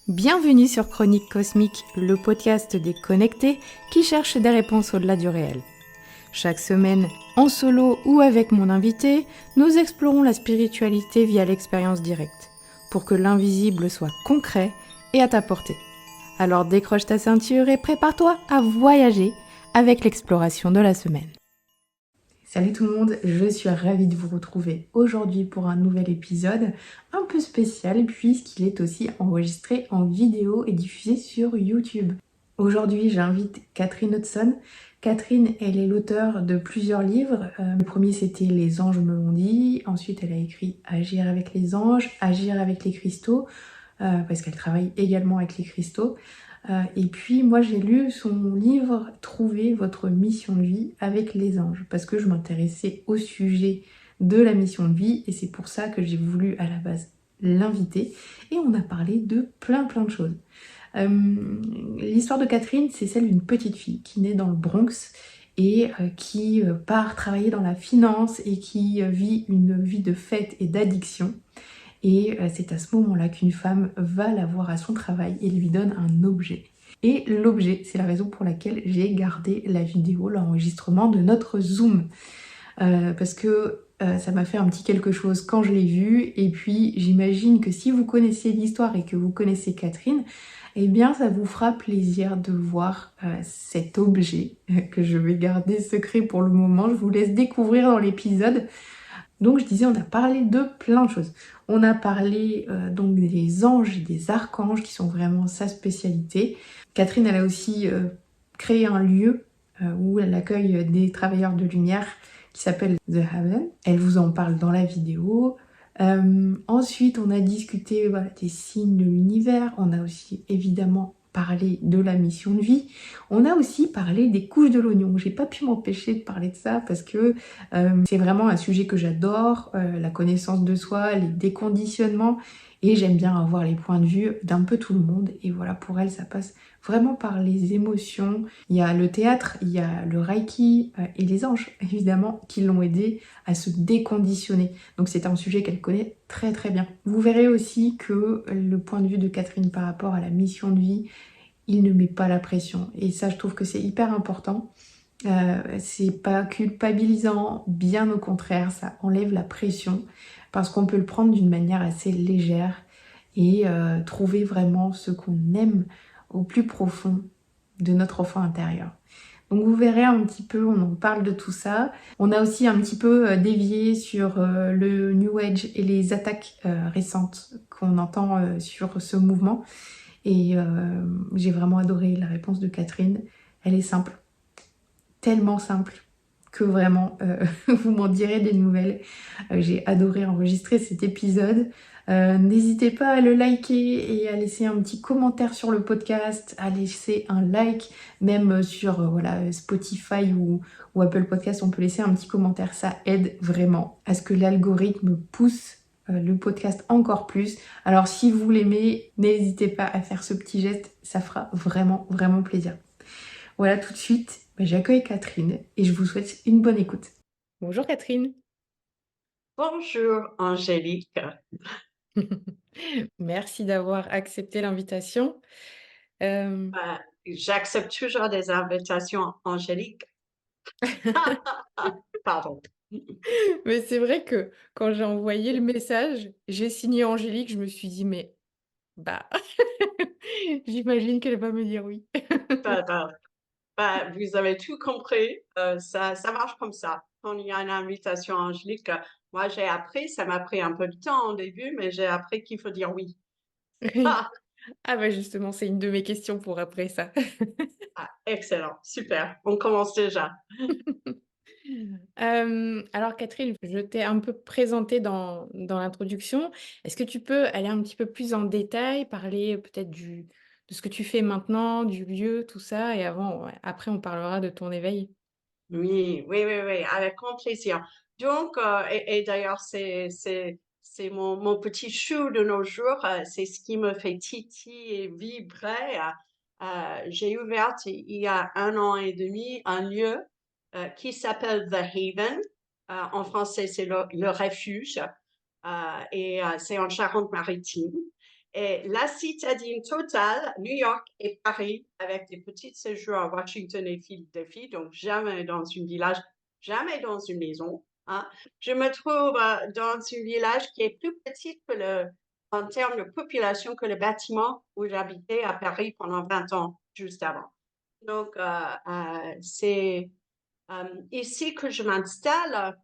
Bienvenue sur Chronique Cosmique, le podcast des connectés qui cherchent des réponses au-delà du réel. Chaque semaine, en solo ou avec mon invité, nous explorons la spiritualité via l'expérience directe, pour que l'invisible soit concret et à ta portée. Alors décroche ta ceinture et prépare-toi à voyager avec l'exploration de la semaine. Salut tout le monde, je suis ravie de vous retrouver aujourd'hui pour un nouvel épisode un peu spécial puisqu'il est aussi enregistré en vidéo et diffusé sur YouTube. Aujourd'hui, j'invite Catherine Hudson. Catherine, elle est l'auteure de plusieurs livres. Le premier, c'était Les anges me l'ont dit. Ensuite, elle a écrit Agir avec les anges, Agir avec les cristaux, parce qu'elle travaille également avec les cristaux. Et puis moi j'ai lu son livre Trouver votre mission de vie avec les anges parce que je m'intéressais au sujet de la mission de vie et c'est pour ça que j'ai voulu à la base l'inviter et on a parlé de plein de choses. L'histoire de Catherine, c'est celle d'une petite fille qui naît dans le Bronx et qui part travailler dans la finance et qui vit une vie de fête et d'addiction. Et c'est à ce moment-là qu'une femme va la voir à son travail et lui donne un objet. Et l'objet, c'est la raison pour laquelle j'ai gardé la vidéo, l'enregistrement de notre Zoom. Parce que ça m'a fait un petit quelque chose quand je l'ai vu. Et puis j'imagine que si vous connaissez l'histoire et que vous connaissez Catherine, eh bien ça vous fera plaisir de voir cet objet que je vais garder secret pour le moment. Je vous laisse découvrir dans l'épisode. Donc je disais, on a parlé de plein de choses. On a parlé donc des anges et des archanges qui sont vraiment sa spécialité. Catherine, elle a aussi créé un lieu où elle accueille des travailleurs de lumière qui s'appelle The Haven. Elle vous en parle dans la vidéo. Ensuite, on a discuté des signes de l'univers. On a aussi évidemment parlé de la mission de vie. On a aussi parlé des couches de l'oignon. J'ai pas pu m'empêcher de parler de ça parce que c'est vraiment un sujet que j'adore, la connaissance de soi, les déconditionnements, et j'aime bien avoir les points de vue d'un peu tout le monde. Et voilà, pour elle, ça passe vraiment par les émotions. Il y a le théâtre, il y a le Reiki et les anges, évidemment, qui l'ont aidé à se déconditionner. Donc c'est un sujet qu'elle connaît très bien. Vous verrez aussi que le point de vue de Catherine par rapport à la mission de vie, il ne met pas la pression. Et ça, je trouve que c'est hyper important. C'est pas culpabilisant, bien au contraire, ça enlève la pression parce qu'on peut le prendre d'une manière assez légère et trouver vraiment ce qu'on aime au plus profond de notre enfant intérieur. Donc vous verrez un petit peu, on en parle de tout ça. On a aussi un petit peu dévié sur le New Age et les attaques récentes qu'on entend sur ce mouvement. Et j'ai vraiment adoré la réponse de Catherine. Elle est simple, tellement simple que vraiment vous m'en direz des nouvelles. J'ai adoré enregistrer cet épisode. N'hésitez pas à le liker et à laisser un petit commentaire sur le podcast, à laisser un like, même sur Spotify ou Apple Podcast, on peut laisser un petit commentaire. Ça aide vraiment à ce que l'algorithme pousse le podcast encore plus. Alors si vous l'aimez, n'hésitez pas à faire ce petit geste, ça fera vraiment plaisir. Voilà, tout de suite, j'accueille Catherine et je vous souhaite une bonne écoute. Bonjour Catherine. Bonjour Angélique. Merci d'avoir accepté l'invitation. Euh, J'accepte toujours des invitations Angélique. Pardon. mais c'est vrai que quand j'ai envoyé le message, j'ai signé Angélique, je me suis dit, mais bah, j'imagine qu'elle va me dire oui. Bah, bah, vous avez tout compris. Ça marche comme ça. Quand il y a une invitation Angélique, moi j'ai appris, ça m'a pris un peu de temps au début, mais j'ai appris qu'il faut dire oui. Ah, Ah bah justement, c'est une de mes questions pour après ça. excellent, super. On commence déjà. Alors Catherine, je t'ai un peu présentée dans l'introduction. Est-ce que tu peux aller un petit peu plus en détail, parler peut-être de ce que tu fais maintenant, du lieu, tout ça, et après on parlera de ton éveil? Oui, avec grand plaisir. Donc, et d'ailleurs, c'est mon petit chou de nos jours, c'est ce qui me fait titiller et vibrer. J'ai ouvert il y a 1 an et demi un lieu qui s'appelle The Haven. En français, c'est le refuge. Et c'est en Charente-Maritime. Et la citadine totale, New York et Paris, avec des petits séjours à Washington et Philadelphie, donc jamais dans un village, jamais dans une maison, hein. Je me trouve dans un village qui est plus petit en termes de population que le bâtiment où j'habitais à Paris pendant 20 ans, juste avant. Donc, c'est ici que je m'installe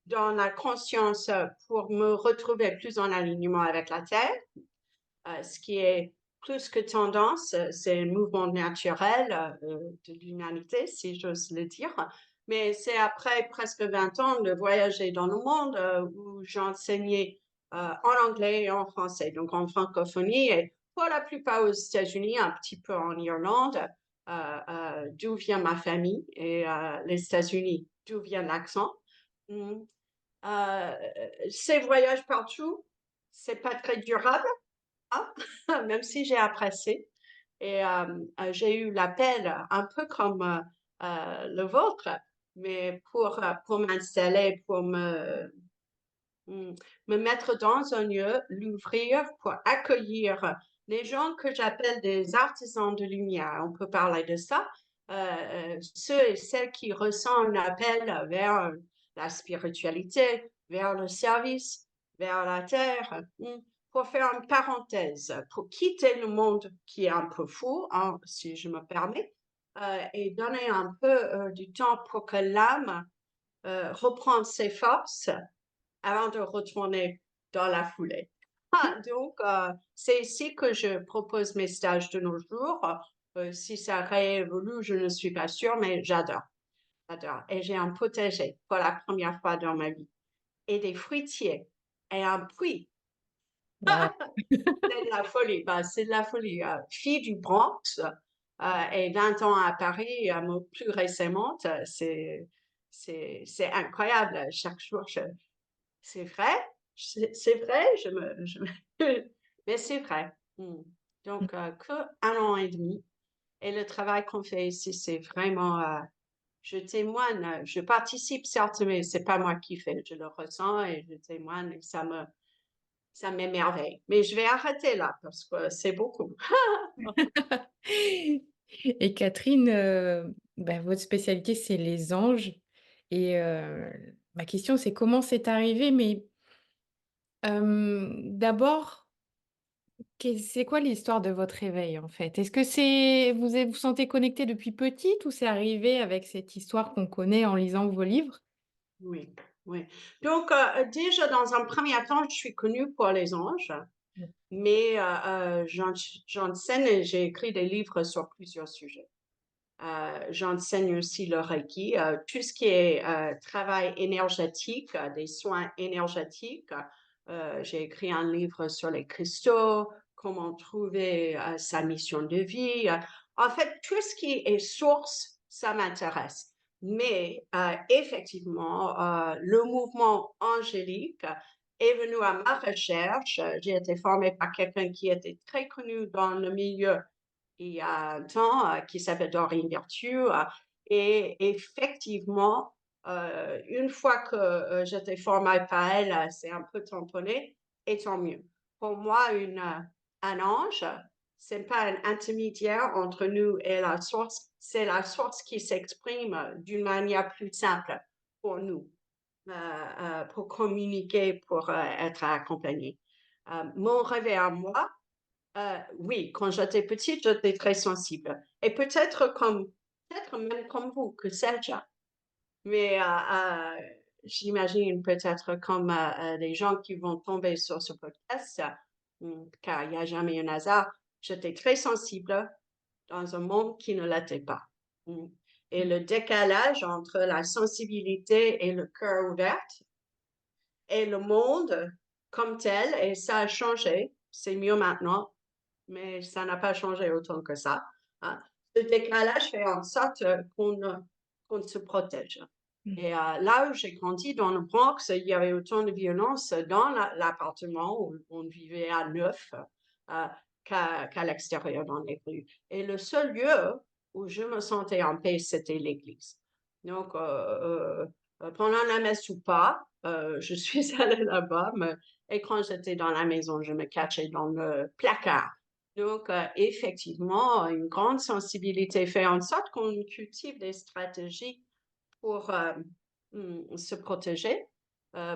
dans la conscience pour me retrouver plus en alignement avec la Terre, ce qui est plus que tendance, c'est un mouvement naturel de l'humanité, si j'ose le dire. Mais c'est après presque 20 ans de voyager dans le monde où j'enseignais en anglais et en français, donc en francophonie, et pour la plupart aux États-Unis, un petit peu en Irlande, d'où vient ma famille, et les États-Unis, d'où vient l'accent. Mm. Euh, Ces voyages partout, c'est pas très durable, hein, même si j'ai apprécié. Et j'ai eu l'appel un peu comme le vôtre, mais pour m'installer, pour me mettre dans un lieu, l'ouvrir pour accueillir les gens que j'appelle des artisans de lumière. On peut parler de ça. Ceux et celles qui ressentent un appel vers la spiritualité, vers le service, vers la terre, pour faire une parenthèse, pour quitter le monde qui est un peu fou, hein, si je me permets, et donner un peu du temps pour que l'âme reprenne ses forces avant de retourner dans la foulée. Donc, c'est ici que je propose mes stages de nos jours. Si ça réévolue, je ne suis pas sûre, mais j'adore, j'adore. Et j'ai un potager pour la première fois dans ma vie et des fruitiers et un puits. Wow. C'est de la folie. Ben, c'est de la folie. Fille du Bronx et 20 ans à Paris, plus récemment, c'est incroyable. Chaque jour, c'est vrai, c'est vrai, mais c'est vrai. Donc, que 1 an et demi. Et le travail qu'on fait ici, c'est vraiment, je témoigne, je participe certes, mais c'est pas moi qui fais, je le ressens et je témoigne et ça m'émerveille. Mais je vais arrêter là parce que c'est beaucoup. Et Catherine, bah, votre spécialité, c'est les anges. Et ma question, c'est comment c'est arrivé? Mais d'abord, c'est quoi l'histoire de votre réveil en fait? Est-ce que vous sentez connectée depuis petite ou c'est arrivé avec cette histoire qu'on connaît en lisant vos livres? Oui, oui. Donc, déjà, dans un premier temps, je suis connue pour les anges. Mais j'enseigne et j'ai écrit des livres sur plusieurs sujets. J'enseigne aussi le Reiki, tout ce qui est travail énergétique, des soins énergétiques. J'ai écrit un livre sur les cristaux, comment trouver sa mission de vie. En fait, tout ce qui est source, ça m'intéresse. Mais effectivement, le mouvement angélique est venu à ma recherche. J'ai été formée par quelqu'un qui était très connu dans le milieu il y a un temps, qui s'appelle Doreen Virtue. Et effectivement, une fois que j'étais formée par elle, c'est un peu tamponné, et tant mieux. Pour moi, un ange, c'est pas un intermédiaire entre nous et la source, c'est la source qui s'exprime d'une manière plus simple pour nous, pour communiquer, pour être accompagné. Mon réveil à moi, oui, quand j'étais petite, j'étais très sensible. Et peut-être même comme vous, que sais-je. Mais j'imagine peut-être comme les gens qui vont tomber sur ce podcast, car il n'y a jamais un hasard, j'étais très sensible dans un monde qui ne l'était pas. Mm. Et le décalage entre la sensibilité et le cœur ouvert et le monde comme tel, et ça a changé, c'est mieux maintenant, mais ça n'a pas changé autant que ça, hein. Ce décalage fait en sorte qu'on se protège. Et là où j'ai grandi, dans le Bronx, il y avait autant de violence dans l'appartement où on vivait à neuf euh, qu'à l'extérieur dans les rues. Et le seul lieu où je me sentais en paix, c'était l'église. Donc, pendant la messe ou pas, je suis allée là-bas, et quand j'étais dans la maison, je me cachais dans le placard. Donc, effectivement, une grande sensibilité fait en sorte qu'on cultive des stratégies pour se protéger,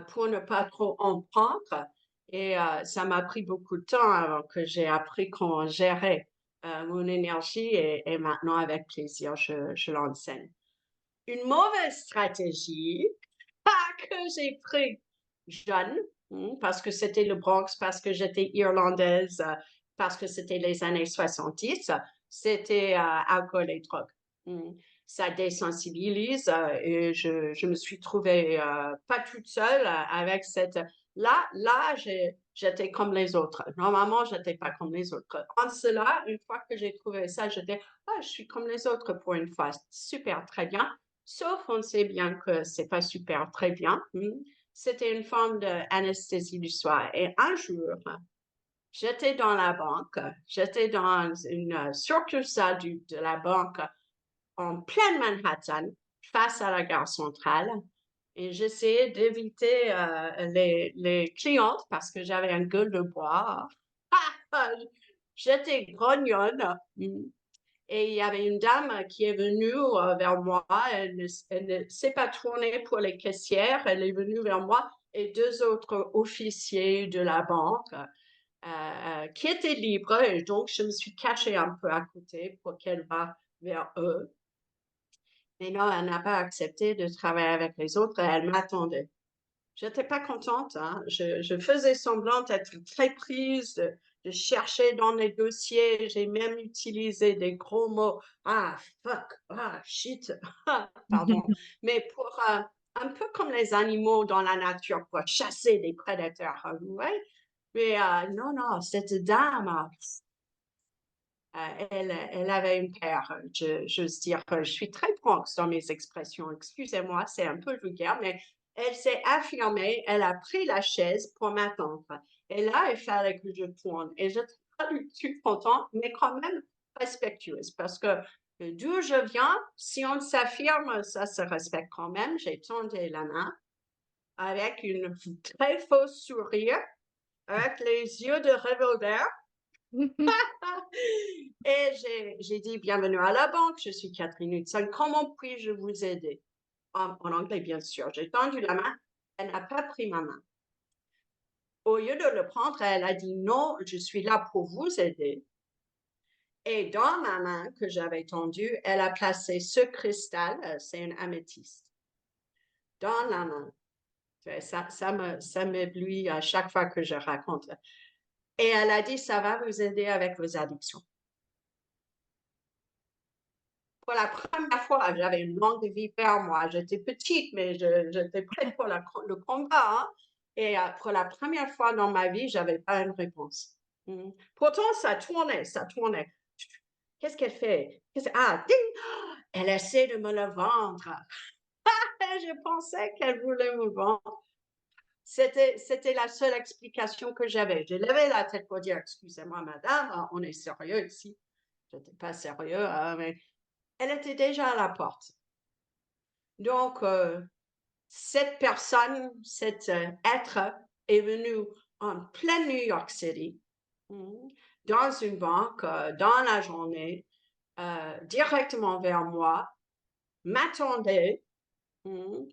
pour ne pas trop en prendre. Et ça m'a pris beaucoup de temps avant que j'ai appris comment gérer mon énergie et maintenant, avec plaisir, je l'enseigne. Une mauvaise stratégie que j'ai pris jeune, parce que c'était le Bronx, parce que j'étais irlandaise, parce que c'était les années 70, c'était alcool et drogue. Ça désensibilise et je me suis trouvée pas toute seule avec cette... Là, j'étais comme les autres. Normalement, j'étais pas comme les autres. En cela, une fois que j'ai trouvé ça, j'étais, je suis comme les autres pour une fois. Super, très bien. Sauf on sait bien que c'est pas super très bien. C'était une forme d'anesthésie du soir. Et un jour, j'étais dans la banque, j'étais dans une succursale de la banque en pleine Manhattan, face à la gare centrale. Et j'essayais d'éviter les clientes parce que j'avais un gueule de bois. J'étais grognonne. Et il y avait une dame qui est venue vers moi. Elle ne s'est pas tournée pour les caissières. Elle est venue vers moi et deux autres officiers de la banque qui étaient libres. Et donc, je me suis cachée un peu à côté pour qu'elle va vers eux. Mais non, elle n'a pas accepté de travailler avec les autres. Elle m'attendait. Je n'étais pas contente, hein. Je faisais semblant d'être très prise, de chercher dans les dossiers. J'ai même utilisé des gros mots. Ah, fuck, ah, shit, pardon. Mais pour un peu comme les animaux dans la nature, pour chasser des prédateurs. Ouais. Mais non, non, cette dame, elle avait une paire. J'ose dire que je suis très proche dans mes expressions. Excusez-moi, c'est un peu vulgaire, mais elle s'est affirmée, elle a pris la chaise pour m'attendre. Et là, il fallait que je tourne. Et j'étais pas du tout contente, mais quand même respectueuse, parce que d'où je viens, si on s'affirme, ça se respecte quand même. J'ai tendu la main avec une très fausse sourire, avec les yeux de revolver. Et j'ai dit, bienvenue à la banque, je suis Catherine Hudson, comment puis-je vous aider? En anglais, bien sûr. J'ai tendu la main, elle n'a pas pris ma main. Au lieu de le prendre, elle a dit, non, je suis là pour vous aider. Et dans ma main que j'avais tendue, elle a placé ce cristal, c'est une améthyste, dans la main. Ça m'éblouit à chaque fois que je raconte. Et elle a dit, ça va vous aider avec vos addictions. Pour la première fois, j'avais une langue de vipère, moi. J'étais petite, mais j'étais prête pour le combat, hein. Et pour la première fois dans ma vie, j'avais pas une réponse. Pourtant, ça tournait, ça tournait. Qu'est-ce qu'elle fait? Ah, ding! Elle essaie de me le vendre. Je pensais qu'elle voulait me vendre. C'était la seule explication que j'avais. J'ai levé la tête pour dire, excusez-moi, madame, on est sérieux ici. Je n'étais pas sérieux, mais elle était déjà à la porte. Donc, cette personne, cet être est venu en plein New York City, dans une banque, dans la journée, directement vers moi, m'attendait,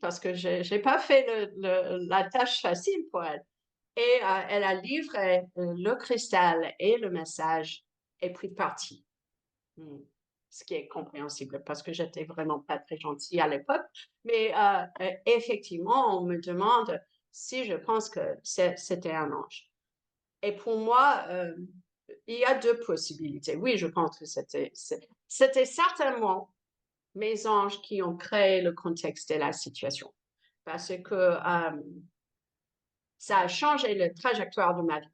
parce que je n'ai pas fait la tâche facile pour elle. Et elle a livré le cristal et le message et pris parti. Ce qui est compréhensible parce que j'étais vraiment pas très gentille à l'époque. Mais effectivement, on me demande si je pense que c'était un ange. Et pour moi, il y a deux possibilités. Oui, je pense que c'était certainement mes anges qui ont créé le contexte et la situation. Parce que ça a changé la trajectoire de ma vie.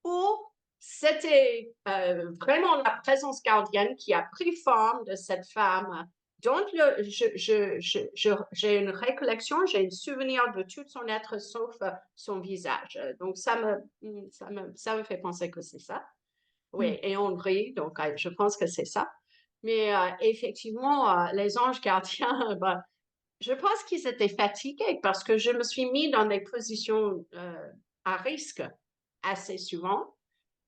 Ou c'était vraiment la présence gardienne qui a pris forme de cette femme dont j'ai une récollection, j'ai un souvenir de tout son être sauf son visage. Donc, ça me fait penser que c'est ça. Oui, et on rit, donc je pense que c'est ça. Mais effectivement, les anges gardiens, ben, je pense qu'ils étaient fatigués parce que je me suis mis dans des positions à risque assez souvent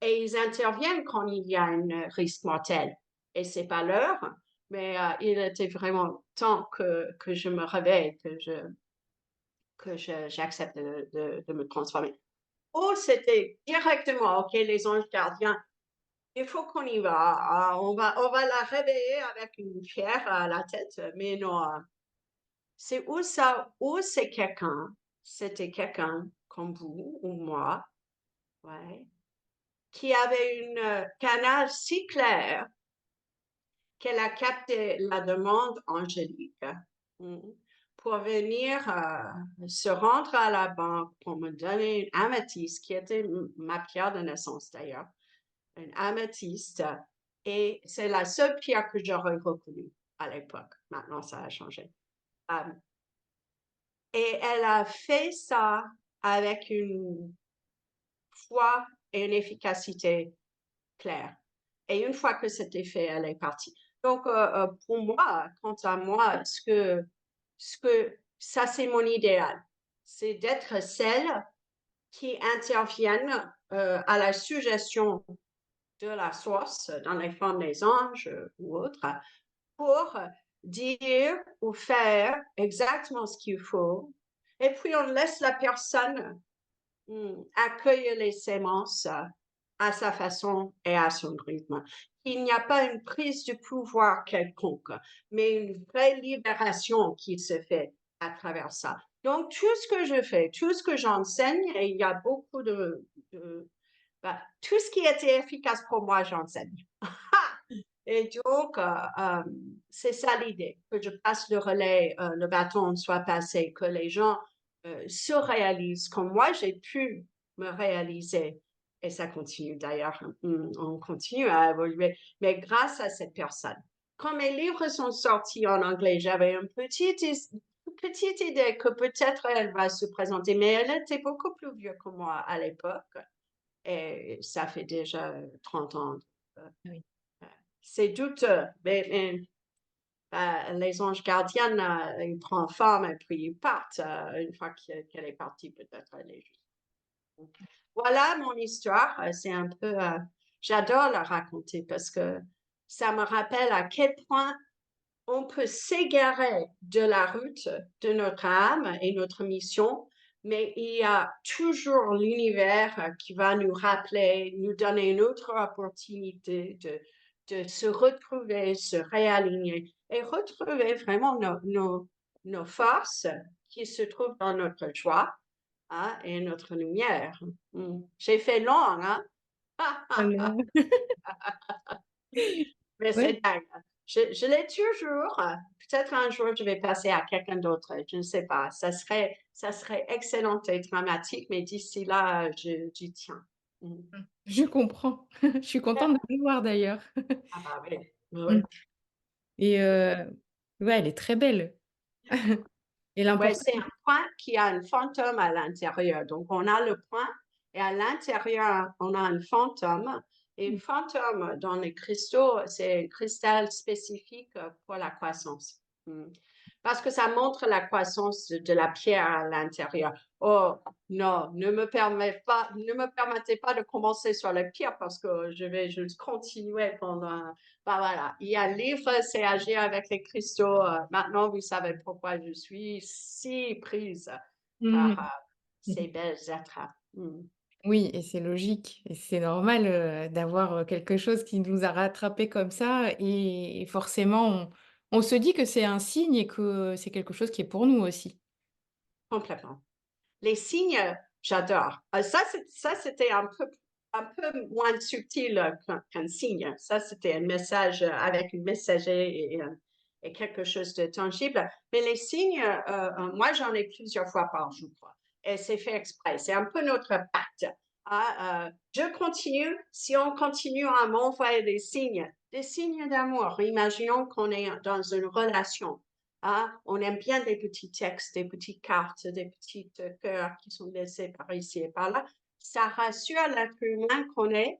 et ils interviennent quand il y a un risque mortel. Et c'est pas l'heure, mais il était vraiment temps que je me réveille, j'accepte de me transformer. Ou c'était directement, OK, les anges gardiens, il faut qu'on y va. On va la réveiller avec une pierre à la tête, mais non, c'est où ça, ou c'est quelqu'un, c'était quelqu'un comme vous ou moi, ouais, qui avait une canal si clair qu'elle a capté la demande angélique mm, pour venir se rendre à la banque pour me donner une améthyste, qui était ma pierre de naissance d'ailleurs, une améthyste, et c'est la seule pierre que j'aurais reconnue à l'époque. Maintenant, ça a changé. Euh, et elle a fait ça avec une foi et une efficacité claire. Et une fois que c'était fait, elle est partie. Donc, pour moi, quant à moi, ça, c'est mon idéal. C'est d'être celle qui intervienne à la suggestion de la source, dans les formes des anges ou autres, pour dire ou faire exactement ce qu'il faut. Et puis, on laisse la personne accueillir les sémences à sa façon et à son rythme. Il n'y a pas une prise de pouvoir quelconque, mais une vraie libération qui se fait à travers ça. Donc, tout ce que je fais, tout ce que j'enseigne, et il y a beaucoup tout ce qui était efficace pour moi, j'enseigne. Et donc, c'est ça l'idée, que je passe le relais, le bâton soit passé, que les gens se réalisent comme moi, j'ai pu me réaliser. Et ça continue d'ailleurs, on continue à évoluer, mais grâce à cette personne. Quand mes livres sont sortis en anglais, j'avais petite idée que peut-être elle va se présenter, mais elle était beaucoup plus vieux que moi à l'époque, et ça fait déjà 30 ans. Oui. C'est douteux, mais les anges gardiens, ils prennent forme et puis ils partent. Une fois qu'elle est partie, peut-être elle est juste. Voilà mon histoire. C'est un peu, j'adore la raconter parce que ça me rappelle à quel point on peut s'égarer de la route de notre âme et notre mission, mais il y a toujours l'univers qui va nous rappeler, nous donner une autre opportunité de se retrouver, se réaligner et retrouver vraiment nos forces qui se trouvent dans notre joie, hein, et notre lumière. J'ai fait long, hein? Ah non. Mais Ouais. c'est dingue. Je l'ai toujours. Peut-être un jour, je vais passer à quelqu'un d'autre. Je ne sais pas. Ça serait excellent et dramatique, mais d'ici là, j'y tiens. Mm. Je comprends. Je suis contente de te voir d'ailleurs. Ah bah oui. Oui. Mmh. Et ouais, elle est très belle. Et Ouais, l'important c'est un point qui a un fantôme à l'intérieur. Donc, on a le point et à l'intérieur, on a un fantôme. Et un fantôme dans les cristaux, c'est un cristal spécifique pour la croissance. Mm. Parce que ça montre la croissance de la pierre à l'intérieur. Oh, non, ne me permettez pas de commencer sur la pierre parce que je vais juste continuer pendant. Bah voilà, il y a un livre, c'est Agir avec les cristaux. Maintenant, vous savez pourquoi je suis si prise par mmh ces belles êtres. Mm. Oui, et c'est logique et c'est normal, d'avoir, quelque chose qui nous a rattrapés comme ça et forcément on se dit que c'est un signe et que c'est quelque chose qui est pour nous aussi. Complètement. Les signes, j'adore. C'était un peu moins subtil qu'un signe. Ça, c'était un message avec une messager et quelque chose de tangible. Mais les signes, moi, j'en ai plusieurs fois par jour, quoi. Et c'est fait exprès. C'est un peu notre pacte. Ah, je continue. Si on continue à m'envoyer des signes d'amour, imaginons qu'on est dans une relation. Ah, on aime bien des petits textes, des petites cartes, des petites cœurs qui sont laissés par ici et par là. Ça rassure l'être humain qu'on est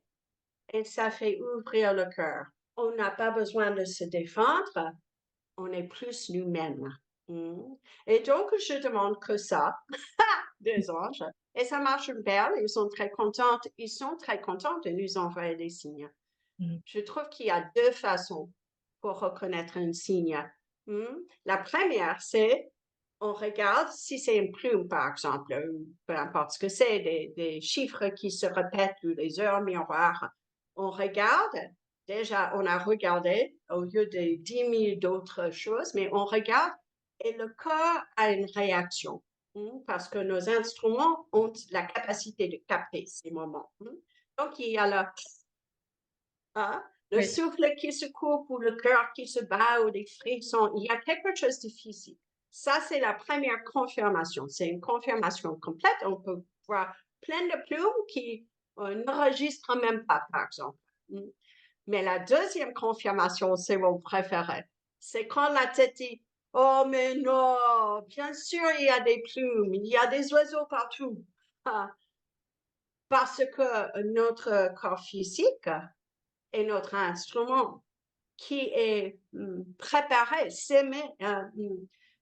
et ça fait ouvrir le cœur. on n'a pas besoin de se défendre, on est plus nous-mêmes. Mm. Et donc, je demande que ça des anges. Et ça marche bien, ils sont très contents, ils sont très contents de nous envoyer des signes. Mhm. Je trouve qu'il y a deux façons pour reconnaître un signe. La première, c'est on regarde si c'est une plume, par exemple, ou peu importe ce que c'est, des chiffres qui se répètent ou des heures miroirs. On regarde, déjà, on a regardé au lieu de 10 000 d'autres choses, mais on regarde et le corps a une réaction parce que nos instruments ont la capacité de capter ces moments. Donc, il y a le Oui. souffle qui se coupe ou le cœur qui se bat ou des frissons. Il y a quelque chose de physique. Ça, c'est la première confirmation. C'est une confirmation complète. On peut voir plein de plumes qui n'enregistrent même pas, par exemple. Mais la deuxième confirmation, c'est mon préféré. C'est quand la tête dit, oh, mais non, bien sûr, il y a des plumes, il y a des oiseaux partout. Ah, parce que notre corps physique est notre instrument qui est préparé,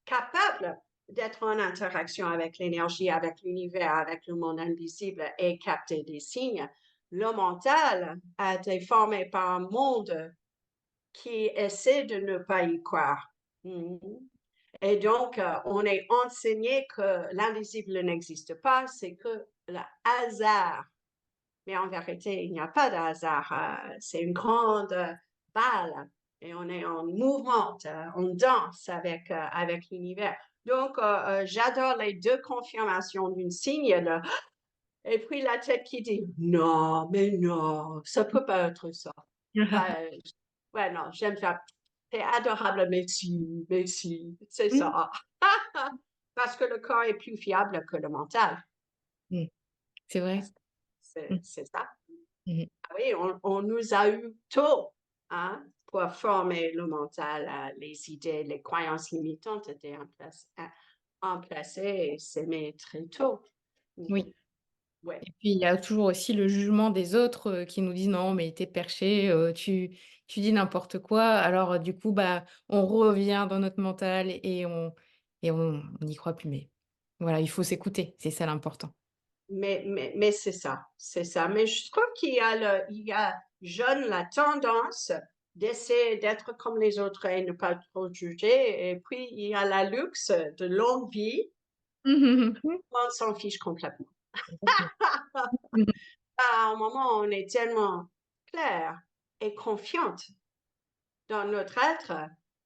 capable d'être en interaction avec l'énergie, avec l'univers, avec le monde invisible et capter des signes. Le mental a été formé par un monde qui essaie de ne pas y croire. Et donc, on est enseigné que l'invisible n'existe pas, c'est que le hasard. Mais en vérité, il n'y a pas de hasard. C'est une grande balle et on est en mouvement, on danse avec l'univers. Donc, j'adore les deux confirmations d'une signe. Et puis la tête qui dit, non, mais non, ça peut pas être ça. Ben, ouais, non, j'aime ça. C'est adorable, mais si, c'est Mhm. ça. Parce que le corps est plus fiable que le mental. Mhm. C'est vrai. Mhm. C'est ça. Mhm. Ah oui, on nous a eu tôt hein, pour former le mental. Les idées, les croyances limitantes étaient en place et s'aimer très tôt. Oui. Ouais. Et puis, il y a toujours aussi le jugement des autres, qui nous disent: «Non, mais tu es perché, tu dis n'importe quoi». Alors, du coup, bah, on revient dans notre mental et on n'y croit plus. Mais voilà, il faut s'écouter, c'est ça l'important. Mais c'est ça, c'est ça. Mais je trouve il y a jeune la tendance d'essayer d'être comme les autres et ne pas trop juger. Et puis, il y a la luxe de longue vie, on s'en fiche complètement. À un moment, on est tellement clair et confiante dans notre être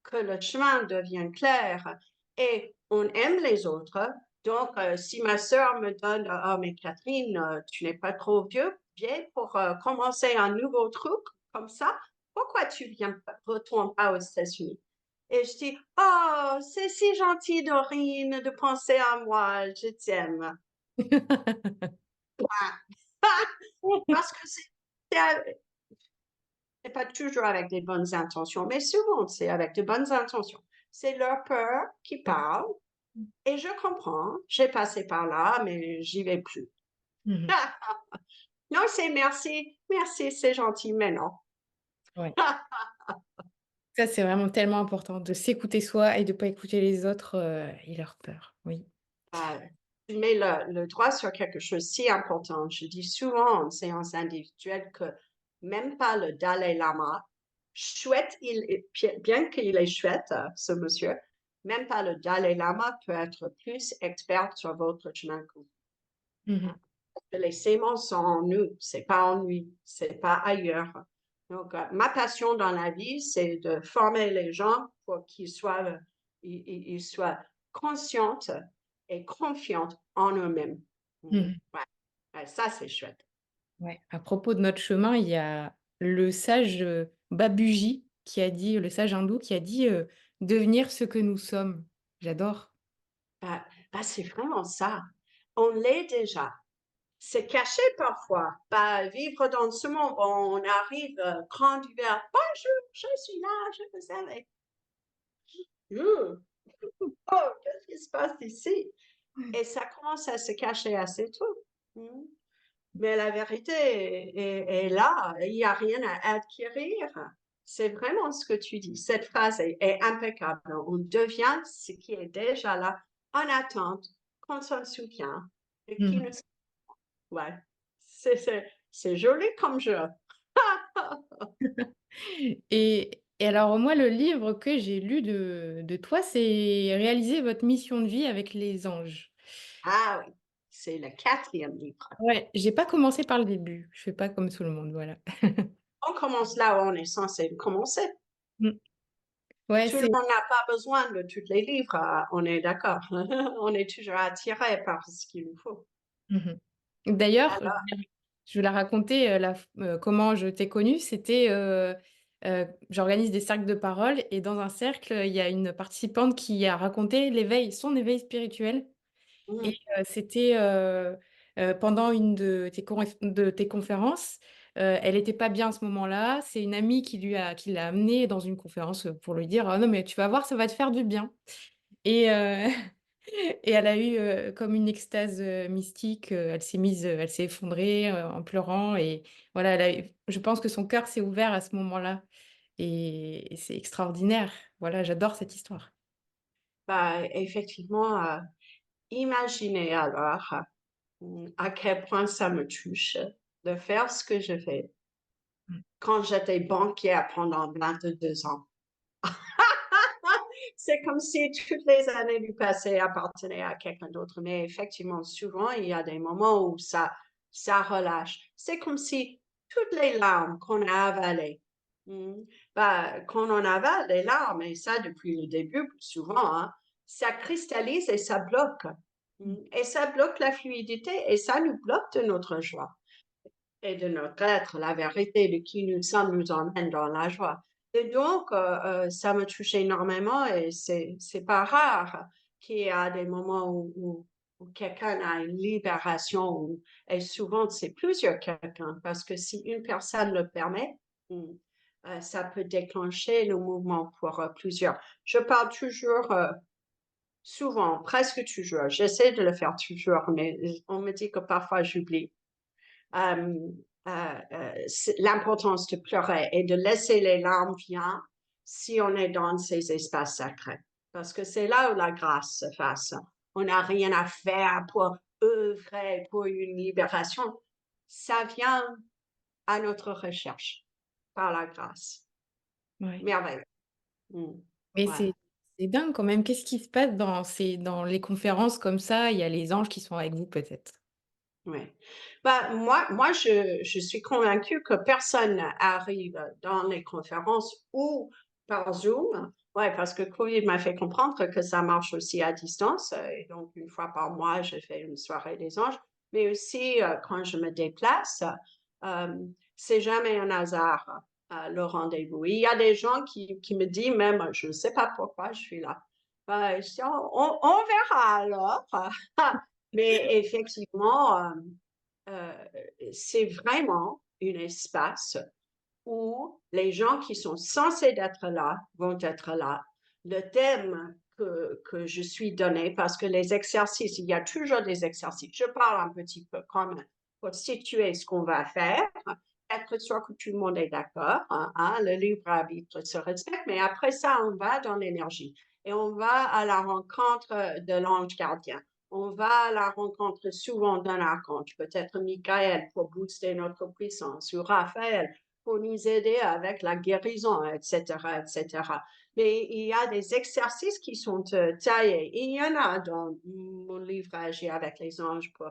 que le chemin devient clair et on aime les autres. Donc, si ma sœur me donne, oh, mais Catherine, tu n'es pas trop vieille pour commencer un nouveau truc comme ça, pourquoi tu viens, retournes pas aux États-Unis? Et je dis, oh, c'est si gentil, Dorine, de penser à moi, je t'aime. Parce que c'est pas toujours avec des bonnes intentions, mais souvent c'est avec de bonnes intentions. C'est leur peur qui parle et je comprends. J'ai passé par là, mais j'y vais plus. Mmh. Non, c'est merci, merci, c'est gentil, mais non. Ouais. Ça, c'est vraiment tellement important de s'écouter soi et de pas écouter les autres, et leurs peurs. Oui. Euh, tu mets le doigt sur quelque chose si important. Je dis souvent en séance individuelle que même pas le Dalai Lama, chouette, bien qu'il est chouette, ce monsieur, même pas le Dalai Lama peut être plus expert sur votre chemin que vous. Mmh. Les sémences sont en nous, c'est pas en lui, c'est pas ailleurs. Donc, ma passion dans la vie, c'est de former les gens pour ils soient conscientes et confiantes en eux-mêmes. Mmh. Ouais, ouais, ça, c'est chouette. Ouais. À propos de notre chemin, il y a le sage, Babuji qui a dit le sage hindou qui a dit, «Devenir ce que nous sommes». J'adore. Bah, c'est vraiment ça. On l'est déjà. C'est caché parfois. Bah, vivre dans ce monde, on arrive grand ouvert. Bonjour, je suis là, je vous aime. Oh, qu'est-ce qui se passe ici? Et ça commence à se cacher assez tôt. Mais la vérité est là, il n'y a rien à acquérir. c'est vraiment ce que tu dis. Cette phrase est impeccable. On devient ce qui est déjà là, en attente, qu'on s'en souvient, et qui Mhm. nous... Ouais, c'est joli comme jeu. Et alors, moi, le livre que j'ai lu de toi, c'est Réaliser votre mission de vie avec les anges. Ah oui, c'est le quatrième livre. Ouais, j'ai pas commencé par le début. Je fais pas comme tout le monde, voilà. On commence là où on est censé commencer. Mm. Ouais, Tout le monde n'a pas besoin de tous les livres, on est d'accord. On est toujours attiré par ce qu'il nous faut. Mhm. D'ailleurs, Alors, je voulais raconter comment je t'ai connue. C'était, j'organise des cercles de parole et dans un cercle, il y a une participante qui a raconté son éveil spirituel. Et mm, c'était pendant une de tes conférences. Elle n'était pas bien à ce moment-là. C'est une amie qui l'a amenée dans une conférence pour lui dire, ah non, mais tu vas voir, ça va te faire du bien. Et, et elle a eu comme une extase mystique. Elle s'est effondrée en pleurant. Et voilà, je pense que son cœur s'est ouvert à ce moment-là. Et c'est extraordinaire. Voilà, j'adore cette histoire. bah, effectivement, imaginez alors à quel point ça me touche de faire ce que je fais quand j'étais banquière pendant 22 ans. C'est comme si toutes les années du passé appartenaient à quelqu'un d'autre, mais effectivement, souvent, il y a des moments où ça relâche. C'est comme si toutes les larmes qu'on a avalées, hmm, bah, qu'on en avale des larmes, et ça depuis le début, souvent, hein, ça cristallise et ça bloque. Et ça bloque la fluidité et ça nous bloque de notre joie et de notre être, la vérité de qui nous sommes nous emmène dans la joie. Et donc, ça me touche énormément et c'est pas rare qu'il y a des moments où quelqu'un a une libération et souvent c'est plusieurs quelqu'un parce que si une personne le permet, ça peut déclencher le mouvement pour plusieurs. Je parle toujours, souvent, presque toujours, j'essaie de le faire toujours, mais on me dit que parfois j'oublie euh, l'importance de pleurer et de laisser les larmes venir si on est dans ces espaces sacrés. Parce que c'est là où la grâce se fasse. On n'a rien à faire pour œuvrer pour une libération. Ça vient à notre recherche par la grâce. Ouais. Merveilleux. Mm. Mais Ouais. c'est dingue quand même. Qu'est-ce qui se passe dans les conférences comme ça? Il y a les anges qui sont avec vous peut-être. Oui. Bah, moi je suis convaincue que personne arrive dans les conférences ou par Zoom. Ouais, parce que Covid m'a fait comprendre que ça marche aussi à distance. Et donc, une fois par mois, je fais une soirée des anges. Mais aussi, quand je me déplace, euh, c'est jamais un hasard, le rendez-vous. Il y a des gens qui me disent même, je ne sais pas pourquoi je suis là. Ben, je dis, on verra alors. Mais effectivement, euh, c'est vraiment un espace où les gens qui sont censés être là vont être là. Le thème que je suis donné, parce que les exercices, il y a toujours des exercices. Je parle un petit peu comme pour situer ce qu'on va faire, être sûr que tout le monde est d'accord, hein, le libre arbitre se respecte, mais après ça, on va dans l'énergie et on va à la rencontre de l'ange gardien. On va à la rencontre souvent d'un archange, peut-être Michael pour booster notre puissance, ou Raphaël pour nous aider avec la guérison, etc., etc. Mais il y a des exercices qui sont taillés. Et il y en a dans mon livre Agir avec les anges pour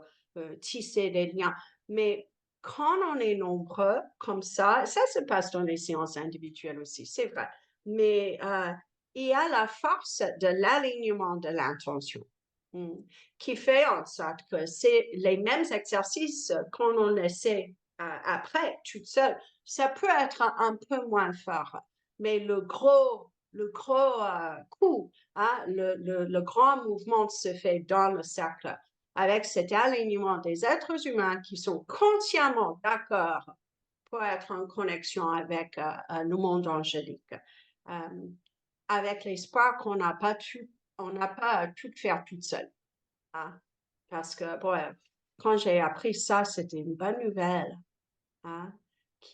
tisser des liens. Mais quand on est nombreux comme ça se passe dans les séances individuelles aussi, c'est vrai. Mais il y a la force de l'alignement de l'intention qui fait en sorte que c'est les mêmes exercices qu'on essaie après, toute seule. Ça peut être un peu moins fort, mais le gros coup, hein, le grand mouvement se fait dans le cercle avec cet alignement des êtres humains qui sont consciemment d'accord pour être en connexion avec le monde angélique, euh, avec l'espoir qu'on n'a pas à tout faire toute seule. Hein. Parce que, bon, quand j'ai appris ça, c'était une bonne nouvelle, hein,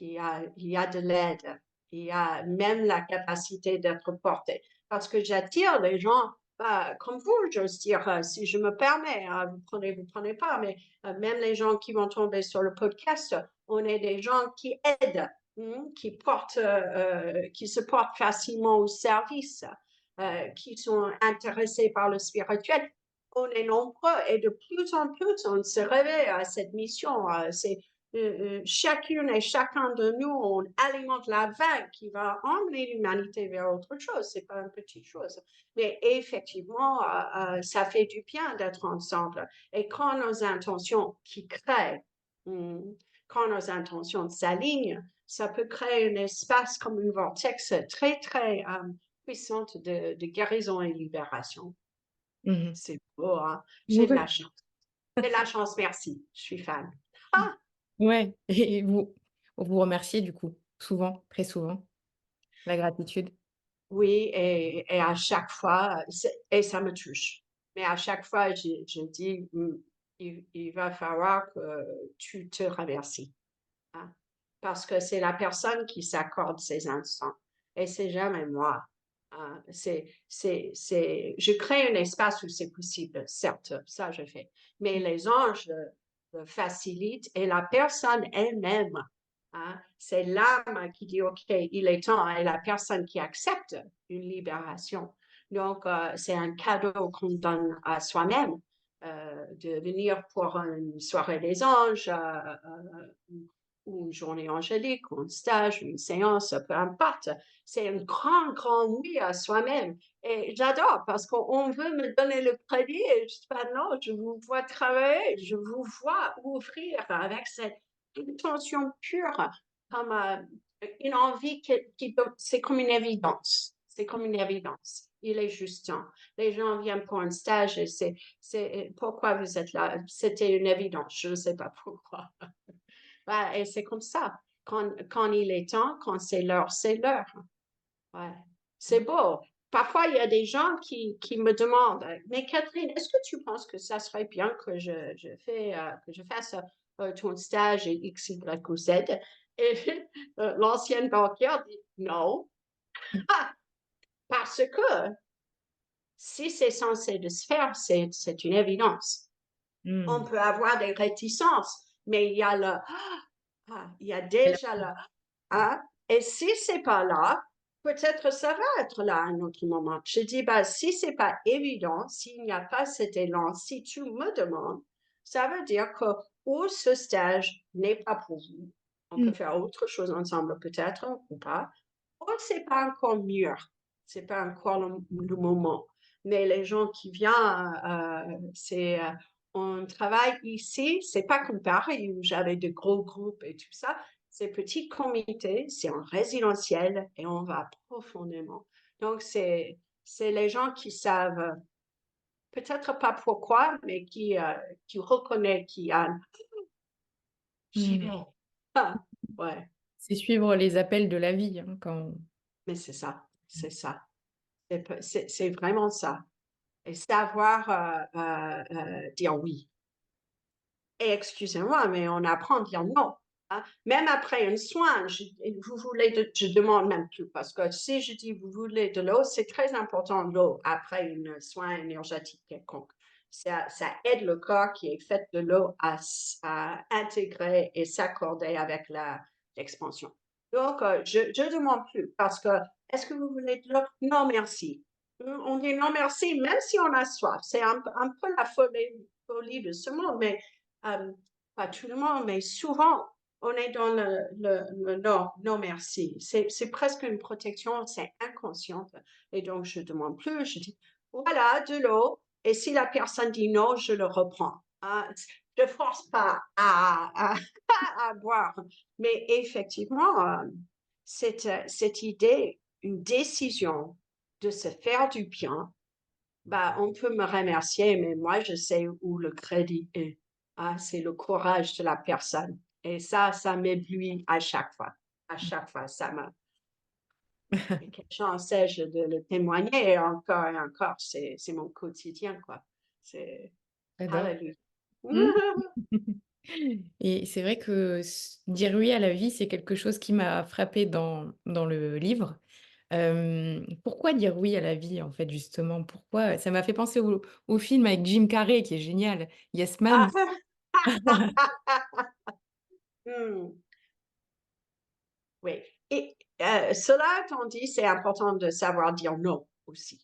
il y a de l'aide. Il a même la capacité d'être porté. Parce que j'attire les gens comme vous, j'ose dire, si je me permets, vous prenez pas, mais même les gens qui vont tomber sur le podcast, on est des gens qui aident, qui se portent facilement au service, qui sont intéressés par le spirituel. On est nombreux et de plus en plus, on se réveille à cette mission. Chacune et chacun de nous, on alimente la vague qui va emmener l'humanité vers autre chose. C'est pas une petite chose. Mais effectivement, ça fait du bien d'être ensemble. Et quand nos intentions qui créent, hum, quand nos intentions s'alignent, ça peut créer un espace comme une vortex très, très puissante de guérison et libération. Mhm. C'est beau, hein? J'ai de Ouais. la chance. J'ai de la chance, merci. Je suis fan. Ah, Ouais, et vous remerciez du coup, souvent, très souvent, la gratitude? oui, et à chaque fois, et ça me touche. Mais à chaque fois, je dis, il va falloir que tu te remercies, hein, parce que c'est la personne qui s'accorde ces instants. Et c'est jamais moi. Hein. Je crée un espace où c'est possible, certes, ça je fais. Mais les anges le facilitent et la personne elle-même, hein, c'est l'âme qui dit, OK, il est temps, et la personne qui accepte une libération. Donc, c'est un cadeau qu'on donne à soi-même de venir pour une soirée des anges, ou une journée angélique, ou un stage, une séance, peu importe. C'est un grand, grand oui à soi-même. Et j'adore parce qu'on veut me donner le crédit et je dis pas non, je vous vois travailler, je vous vois ouvrir avec cette intention pure, comme une envie c'est comme une évidence. C'est comme une évidence. Il est juste temps. Les gens viennent pour un stage et c'est pourquoi vous êtes là. C'était une évidence. Je ne sais pas pourquoi. Ouais, et c'est comme ça. Quand il est temps, quand c'est l'heure, c'est l'heure. Ouais. C'est beau. Parfois, il y a des gens qui me demandent, mais Catherine, est-ce que tu penses que ça serait bien que que je fasse ton stage et X, Y ou Z? Et l'ancienne banquière dit non. Ah, parce que si c'est censé de se faire, c'est une évidence. On Mmh. peut avoir des réticences, mais il y a Et là déjà le ah. Et si c'est pas là, peut-être ça va être là à un autre moment. Je dis, bah, si c'est pas évident, s'il n'y a pas cet élan, si tu me demandes, ça veut dire que ou ce stage n'est pas pour vous. On peut mmh. faire autre chose ensemble peut-être ou pas. Ou c'est pas encore mûr. C'est pas encore le moment. Mais les gens qui viennent, on travaille ici, c'est pas comme Paris où j'avais de gros groupes et tout ça. C'est petit comité, c'est en résidentiel et on va profondément. Donc, c'est les gens qui savent, peut-être pas pourquoi, mais qui reconnaissent, qui a, j'y Mmh. vais. Ah, ouais, C'est suivre les appels de la vie, hein, quand mais c'est ça, c'est ça. C'est vraiment ça. Et savoir dire oui. Et excusez-moi, mais on apprend à dire non. Hein. Même après un soin, vous voulez je demande même plus parce que si je dis vous voulez de l'eau, c'est très important l'eau après un soin énergétique quelconque. Ça aide le corps qui est fait de l'eau à intégrer et s'accorder avec l'expansion. Donc, je ne demande plus parce que est-ce que vous voulez de l'eau? Non, merci. On dit non, merci, même si on a soif. C'est un peu la folie de ce monde, mais euh, pas tout le monde, mais souvent, on est dans le non, non merci. C'est presque une protection, c'est inconsciente. Et donc, je ne demande plus, je dis, voilà, de l'eau. Et si la personne dit non, je le reprends. Hein. Je ne force pas à boire. Mais effectivement, cette idée, une décision de se faire du bien, bah, on peut me remercier, mais moi, je sais où le crédit est. Ah, c'est le courage de la personne. Et ça m'éblouit à chaque fois. À chaque fois, ça me... Et quelle chance ai-je de le témoigner encore et encore. C'est mon quotidien, quoi. C'est... j'adore. Alléluia. Mmh. Et c'est vrai que dire oui à la vie, c'est quelque chose qui m'a frappée dans le livre. Pourquoi dire oui à la vie, en fait, justement? Pourquoi? Ça m'a fait penser au film avec Jim Carrey qui est génial, Yes Man. Ah! Mmh, oui et cela étant dit, c'est important de savoir dire non aussi.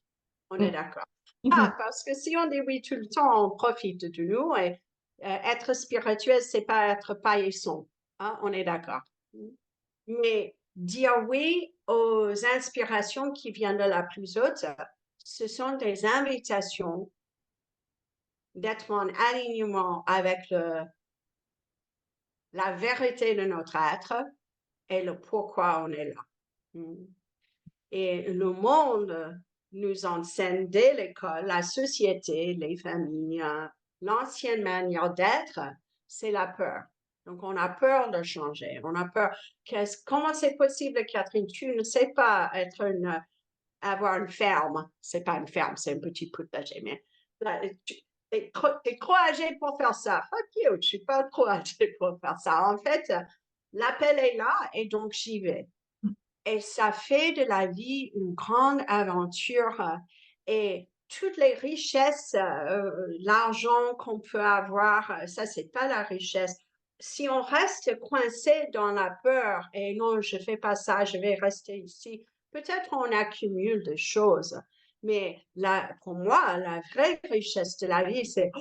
On est Mmh. d'accord? Mmh. Ah, parce que si on dit oui tout le temps, on profite de nous et être spirituel, c'est pas être paillasson, hein, on est d'accord? Mmh. Mais dire oui aux inspirations qui viennent de la plus haute, ce sont des invitations d'être en alignement avec la vérité de notre être et le pourquoi on est là. Mm. Et le monde nous enseigne dès l'école, la société, les familles, l'ancienne manière d'être, c'est la peur. Donc, on a peur de changer. On a peur. Comment c'est possible, Catherine? Tu ne sais pas avoir une ferme. C'est pas une ferme, c'est un petit potager, mais là, t'es trop âgé pour faire ça. Fuck you, je suis pas trop âgé pour faire ça. En fait, l'appel est là et donc j'y vais. Et ça fait de la vie une grande aventure et toutes les richesses, l'argent qu'on peut avoir, ça, c'est pas la richesse. Si on reste coincé dans la peur et non, je fais pas ça, je vais rester ici, peut-être on accumule des choses. Mais là, pour moi, la vraie richesse de la vie, c'est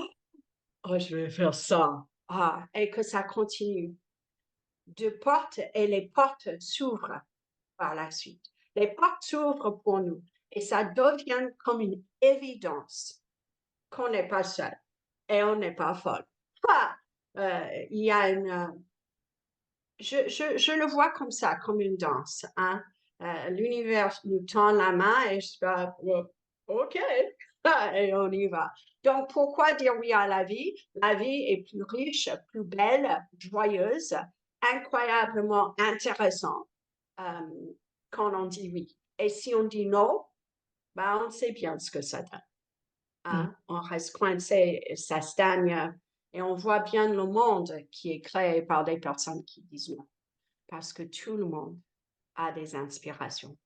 oh, je vais faire ça. Ah, et que ça continue. De portes et les portes s'ouvrent par la suite. Les portes s'ouvrent pour nous et ça devient comme une évidence qu'on n'est pas seul et on n'est pas folle. Ah, il y a je le vois comme ça, comme une danse. Hein. L'univers nous tend la main et je dis, OK, et on y va. Donc, pourquoi dire oui à la vie? La vie est plus riche, plus belle, joyeuse, incroyablement intéressante quand on dit oui. Et si on dit non, ben, on sait bien ce que ça donne. Mmh. Hein. On reste coincé, ça stagne, et on voit bien le monde qui est créé par des personnes qui disent non. Parce que tout le monde a des inspirations.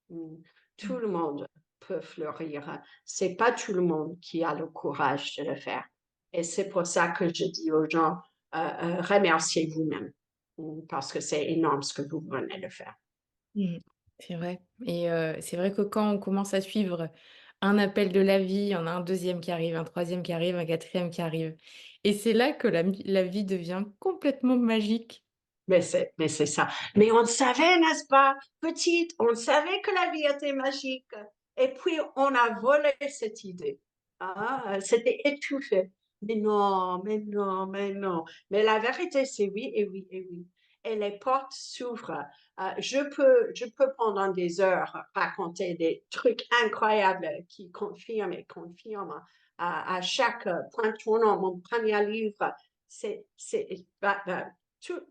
Mm. Tout Mmh. le monde peut fleurir. C'est pas tout le monde qui a le courage de le faire. Et c'est pour ça que je dis aux gens, remerciez vous-même. Parce que c'est énorme ce que vous venez de faire. Mmh. C'est vrai et c'est vrai que quand on commence à suivre un appel de la vie, il y en a un deuxième qui arrive, un troisième qui arrive, un quatrième qui arrive et c'est là que la vie devient complètement magique. Mais c'est ça. Mais on savait, n'est-ce pas, petite, on savait que la vie était magique. Et puis, on a volé cette idée. Ah, c'était étouffé. Mais non, mais non, mais non. Mais la vérité, c'est oui et oui et oui. Et les portes s'ouvrent. Je peux pendant des heures raconter des trucs incroyables qui confirment et confirment à chaque point tournant. Mon premier livre, bah,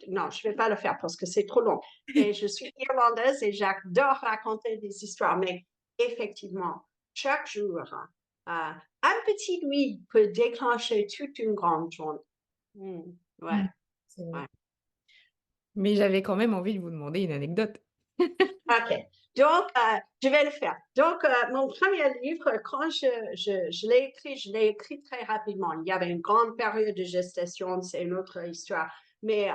non, je ne vais pas le faire parce que c'est trop long. Et je suis irlandaise et j'adore raconter des histoires. Mais effectivement, chaque jour, un petit oui peut déclencher toute une grande journée. Mm, ouais, Mmh. C'est vrai. ouais. Mais j'avais quand même envie de vous demander une anecdote. OK. Donc, je vais le faire. Donc, mon premier livre, quand je l'ai écrit très rapidement. Il y avait une grande période de gestation, c'est une autre histoire. Mais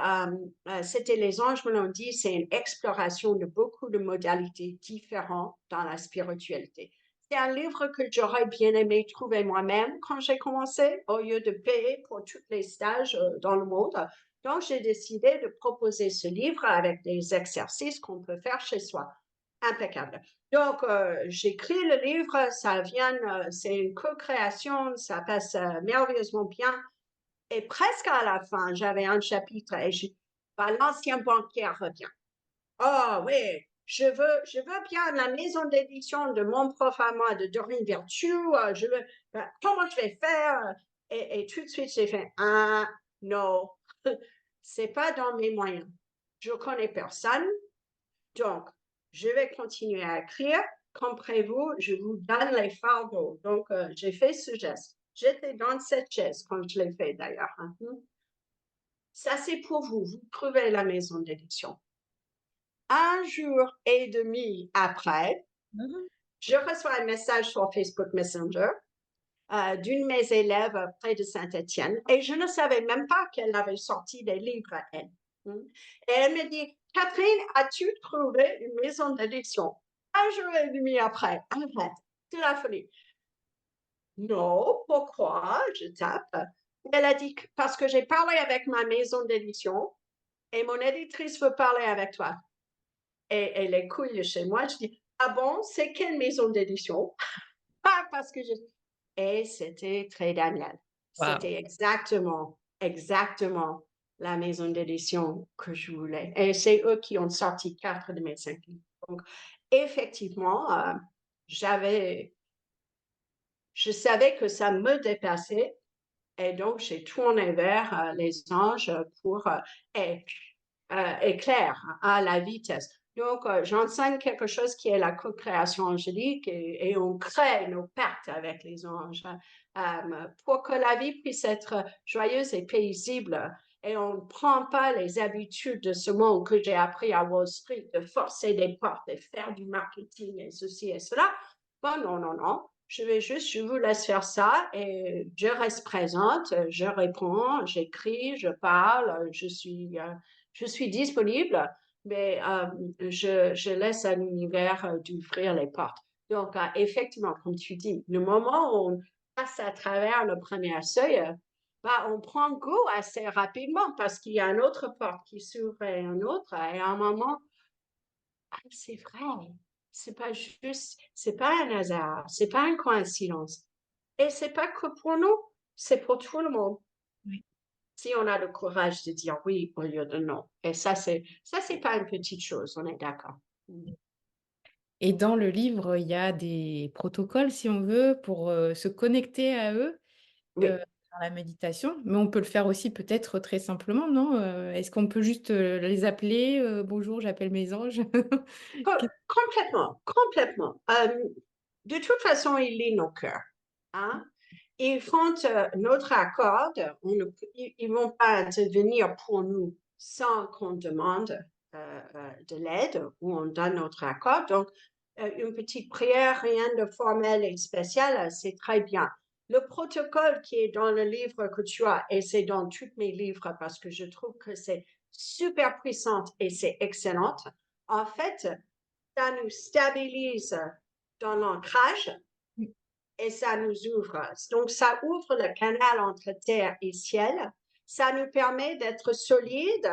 c'était Les Anges me l'ont dit, c'est une exploration de beaucoup de modalités différentes dans la spiritualité. C'est un livre que j'aurais bien aimé trouver moi-même quand j'ai commencé, au lieu de payer pour tous les stages dans le monde. Donc, j'ai décidé de proposer ce livre avec des exercices qu'on peut faire chez soi. Impeccable. Donc, j'écris le livre, ça vient, c'est une co-création, ça passe merveilleusement bien. Et presque à la fin, j'avais un chapitre et l'ancien banquier revient. Oh oui, je veux bien la maison d'édition de mon prof à moi, de Dorine Virtue. Comment je vais faire? Et tout de suite, j'ai fait, ah, non, c'est pas dans mes moyens. Je connais personne, donc je vais continuer à écrire. Comprenez-vous, je vous donne les fardeaux. Donc, j'ai fait ce geste. J'étais dans cette chaise quand je l'ai fait d'ailleurs. Hein. Ça, c'est pour vous. Vous trouvez la maison d'édition. Un jour et demi après, Mhm. je reçois un message sur Facebook Messenger d'une de mes élèves près de Saint-Étienne et je ne savais même pas qu'elle avait sorti des livres à elle. Et elle me dit, Catherine, as-tu trouvé une maison d'édition? Un jour et demi après, arrête, c'est la folie. Non, pourquoi? Je tape. Elle a dit, parce que j'ai parlé avec ma maison d'édition et mon éditrice veut parler avec toi. Et les couilles chez moi, je dis, ah bon, c'est quelle maison d'édition? Ah, parce que je... Et c'était très Daniel. Wow. C'était exactement la maison d'édition que je voulais. Et c'est eux qui ont sorti 4 de mes 5 livres. Donc, effectivement, je savais que ça me dépassait. Et donc, j'ai tourné vers les anges pour et, éclair à la vitesse. Donc, j'enseigne quelque chose qui est la co-création angélique et on crée nos pactes avec les anges pour que la vie puisse être joyeuse et paisible. Et on ne prend pas les habitudes de ce monde que j'ai appris à Wall Street, de forcer des portes et faire du marketing et ceci et cela. Bon, non, non, non. Je vous laisse faire ça et je reste présente, je réponds, j'écris, je parle, je suis disponible, mais je laisse à l'univers d'ouvrir les portes. Donc, effectivement, comme tu dis, le moment où on passe à travers le premier seuil, bah, on prend goût assez rapidement parce qu'il y a une autre porte qui s'ouvre et un autre, et à un moment, ah, c'est vrai. C'est pas juste, c'est pas un hasard, c'est pas une coïncidence. Et c'est pas que pour nous, c'est pour tout le monde. Oui. Si on a le courage de dire oui au lieu de non. Et ça, c'est pas une petite chose, on est d'accord. Et dans le livre, il y a des protocoles, si on veut, pour se connecter à eux, Oui. par la méditation. Mais on peut le faire aussi peut-être très simplement, non? Est-ce qu'on peut juste les appeler bonjour, j'appelle mes anges? Qu'est- Complètement, complètement. De toute façon, ils lisent nos cœurs. Hein? Ils font notre accord. Ils vont pas intervenir pour nous sans qu'on demande de l'aide ou on donne notre accord. Donc, une petite prière, rien de formel et spécial, c'est très bien. Le protocole qui est dans le livre que tu as, et c'est dans tous mes livres parce que je trouve que c'est super puissante et c'est excellente. En fait, ça nous stabilise dans l'ancrage et ça nous ouvre. Donc, ça ouvre le canal entre terre et ciel. Ça nous permet d'être solide,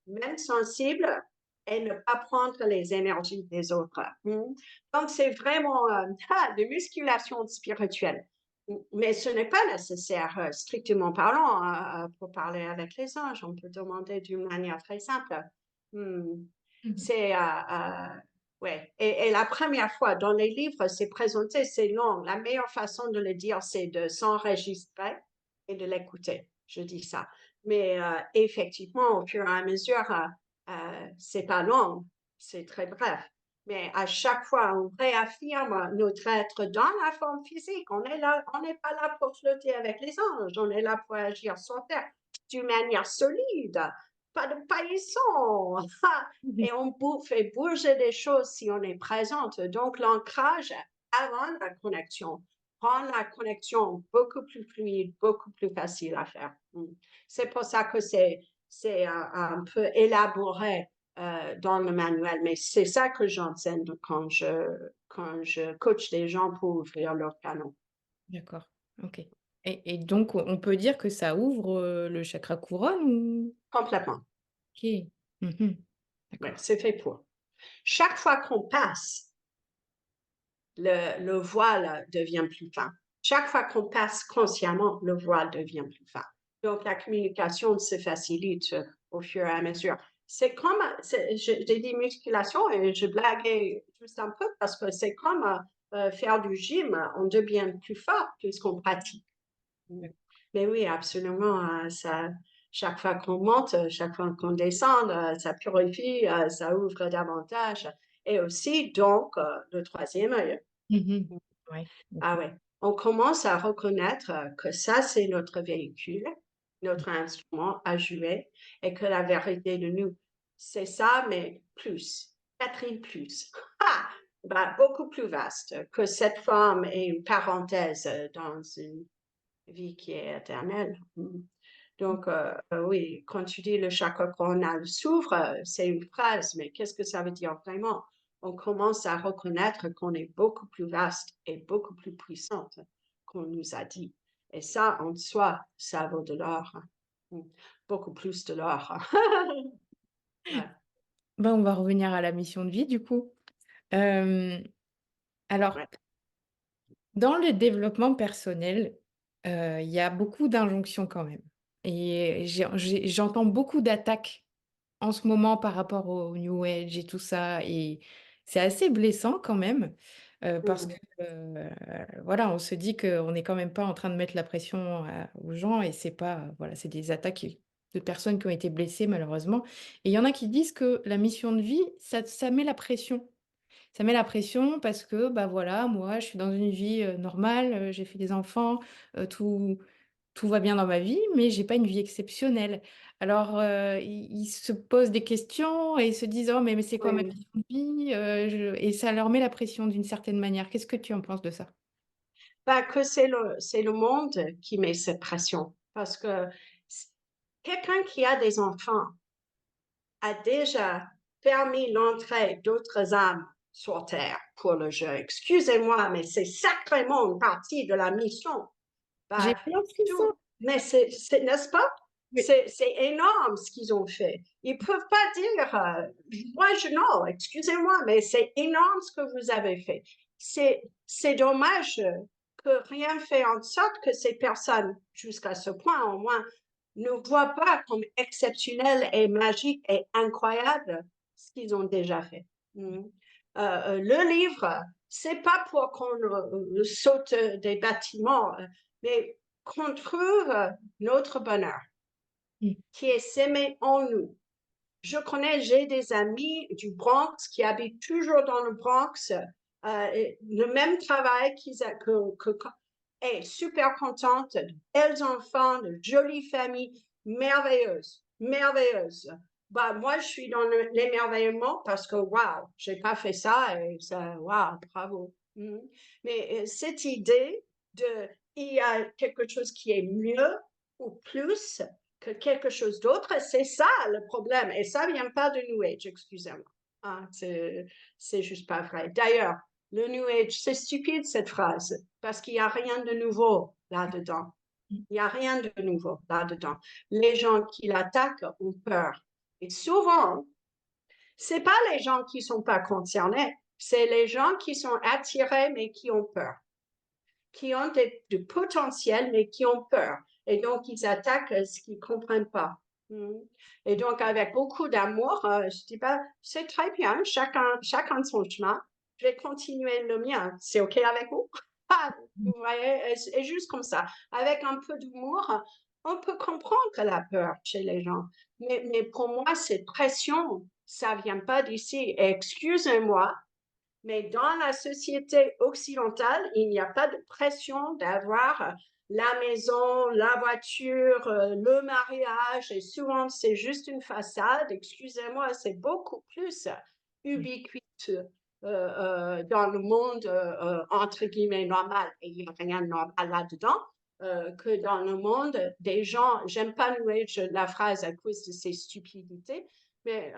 même sensible, et ne pas prendre les énergies des autres. Donc, c'est vraiment de musculation spirituelle. Mais ce n'est pas nécessaire, strictement parlant, pour parler avec les anges. On peut demander d'une manière très simple. Hmm. Mhm. C'est ouais. Et la première fois dans les livres, c'est présenté, c'est long. La meilleure façon de le dire, c'est de s'enregistrer et de l'écouter. Je dis ça. Mais effectivement, au fur et à mesure, c'est pas long, c'est très bref. Mais à chaque fois, on réaffirme notre être dans la forme physique. On est là, on n'est pas là pour flotter avec les anges. On est là pour agir sur terre d'une manière solide, pas de paillisson. Et on fait bouger des choses si on est présente. Donc, l'ancrage avant la connexion rend la connexion beaucoup plus fluide, beaucoup plus facile à faire. C'est pour ça que c'est un peu élaboré dans le manuel, mais c'est ça que j'enseigne quand je coach des gens pour ouvrir leur canon. D'accord, ok. Et donc, on peut dire que ça ouvre le chakra couronne ou... Complètement. Ok. Mhm. Ouais, D'accord. c'est fait pour. Chaque fois qu'on passe, le voile devient plus fin. Chaque fois qu'on passe consciemment, le voile devient plus fin. Donc, la communication se facilite au fur et à mesure. C'est comme, j'ai dit musculation et je blaguais juste un peu parce que c'est comme faire du gym, on devient plus fort puisqu'on pratique. Mais oui, absolument, ça, chaque fois qu'on monte, chaque fois qu'on descend, ça purifie, ça ouvre davantage. Et aussi, donc, le troisième œil. Mhm. Ouais, Ah ok. ouais, on commence à reconnaître que ça, c'est notre véhicule notre instrument à jouer et que la vérité de nous, c'est ça, mais plus. Catherine plus. Ah! Bah, beaucoup plus vaste que cette forme et une parenthèse dans une vie qui est éternelle. Donc, oui, quand tu dis le chakra coronal s'ouvre, c'est une phrase, mais qu'est-ce que ça veut dire vraiment? On commence à reconnaître qu'on est beaucoup plus vaste et beaucoup plus puissante qu'on nous a dit. Et ça, en soi, ça vaut de l'or. Beaucoup plus de l'or. Ouais, Ben, on va revenir à la mission de vie du coup. Hem, alors ouais. dans le développement personnel, il y a beaucoup d'injonctions quand même et j'entends beaucoup d'attaques en ce moment par rapport au New Age et tout ça et c'est assez blessant quand même, parce que, Mm. voilà, on se dit qu'on n'est quand même pas en train de mettre la pression aux gens et c'est pas, voilà, c'est des attaques de personnes qui ont été blessées malheureusement et il y en a qui disent que la mission de vie, ça met la pression. Ça met la pression parce que, bah, voilà, moi, je suis dans une vie, normale, j'ai fait des enfants, tout va bien dans ma vie, mais j'ai pas une vie exceptionnelle. Alors, ils se posent des questions et ils se disent: «Oh mais c'est quoi ma Oui. mission de vie?» Je et ça leur met la pression d'une certaine manière. Qu'est-ce que tu en penses de ça? Bah, que c'est le monde qui met cette pression. Parce que s- quelqu'un qui a des enfants a déjà permis l'entrée d'autres âmes sur Terre pour le jeu. Excusez-moi, mais c'est sacrément une partie de la mission. J'ai Bah, bien compris ça. tout, mais n'est-ce pas? Oui. C'est énorme ce qu'ils ont fait. Ils peuvent pas dire, non, excusez-moi, mais c'est énorme ce que vous avez fait. C'est dommage que rien fait en sorte que ces personnes, jusqu'à ce point au moins, ne voient pas comme exceptionnel et magique et incroyable ce qu'ils ont déjà fait. Mhm. Le livre, c'est pas pour qu'on saute des bâtiments, mais qu'on trouve notre bonheur Mmh. qui est semé en nous. J'ai des amis du Bronx qui habitent toujours dans le Bronx, le même travail et super contente, de belles enfants, de jolies familles, merveilleuses, merveilleuses. Bah, moi, je suis dans l'émerveillement parce que, waouh, j'ai pas fait ça et ça, waouh, bravo. Mais cette idée de, il y a quelque chose qui est mieux ou plus, que quelque chose d'autre. C'est ça le problème. Et ça vient pas de New Age, excusez-moi. Ah, c'est juste pas vrai. D'ailleurs, le New Age, c'est stupide cette phrase, parce qu'il n'y a rien de nouveau là-dedans. Il n'y a rien de nouveau là-dedans. Les gens qui l'attaquent ont peur. Et souvent, c'est pas les gens qui sont pas concernés, c'est les gens qui sont attirés mais qui ont peur, qui ont du potentiel, mais qui ont peur. Et donc, ils attaquent ce qu'ils ne comprennent pas. Et donc, avec beaucoup d'amour, je dis, bah, c'est très bien, chacun son chemin. Je vais continuer le mien. C'est OK avec vous? Ah, vous voyez, et juste comme ça, avec un peu d'humour, on peut comprendre la peur chez les gens. Mais pour moi, cette pression, ça vient pas d'ici. Excusez-moi, mais dans la société occidentale, il n'y a pas de pression d'avoir la maison, la voiture, le mariage, et souvent c'est juste une façade. Excusez-moi, c'est beaucoup plus ubiquiteux dans le monde entre guillemets normal, et il n'y a rien de normal là-dedans, que dans le monde des gens, j'aime pas nouer la phrase à cause de ses stupidités, mais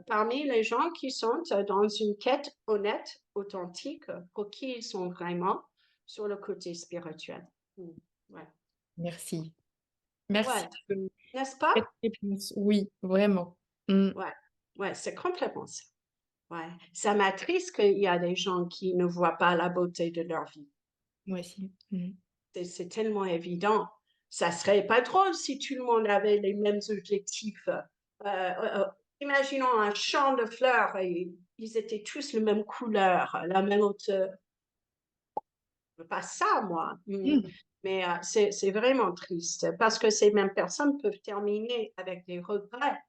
parmi les gens qui sont dans une quête honnête, authentique, pour qui ils sont vraiment sur le côté spirituel. Ouais, Merci. Merci ouais, de n'est-ce pas? cette réponse. Oui, vraiment. Mmh. Ouais, ouais, c'est complètement ça. Ouais, ça m'attriste qu'il y a des gens qui ne voient pas la beauté de leur vie. Moi aussi. Mmh. C'est tellement évident. Ça serait pas drôle si tout le monde avait les mêmes objectifs. Imaginons un champ de fleurs et ils étaient tous la même couleur, la même hauteur. Je veux pas ça, moi. Mmh. Mais c'est vraiment triste parce que ces mêmes personnes peuvent terminer avec des regrets.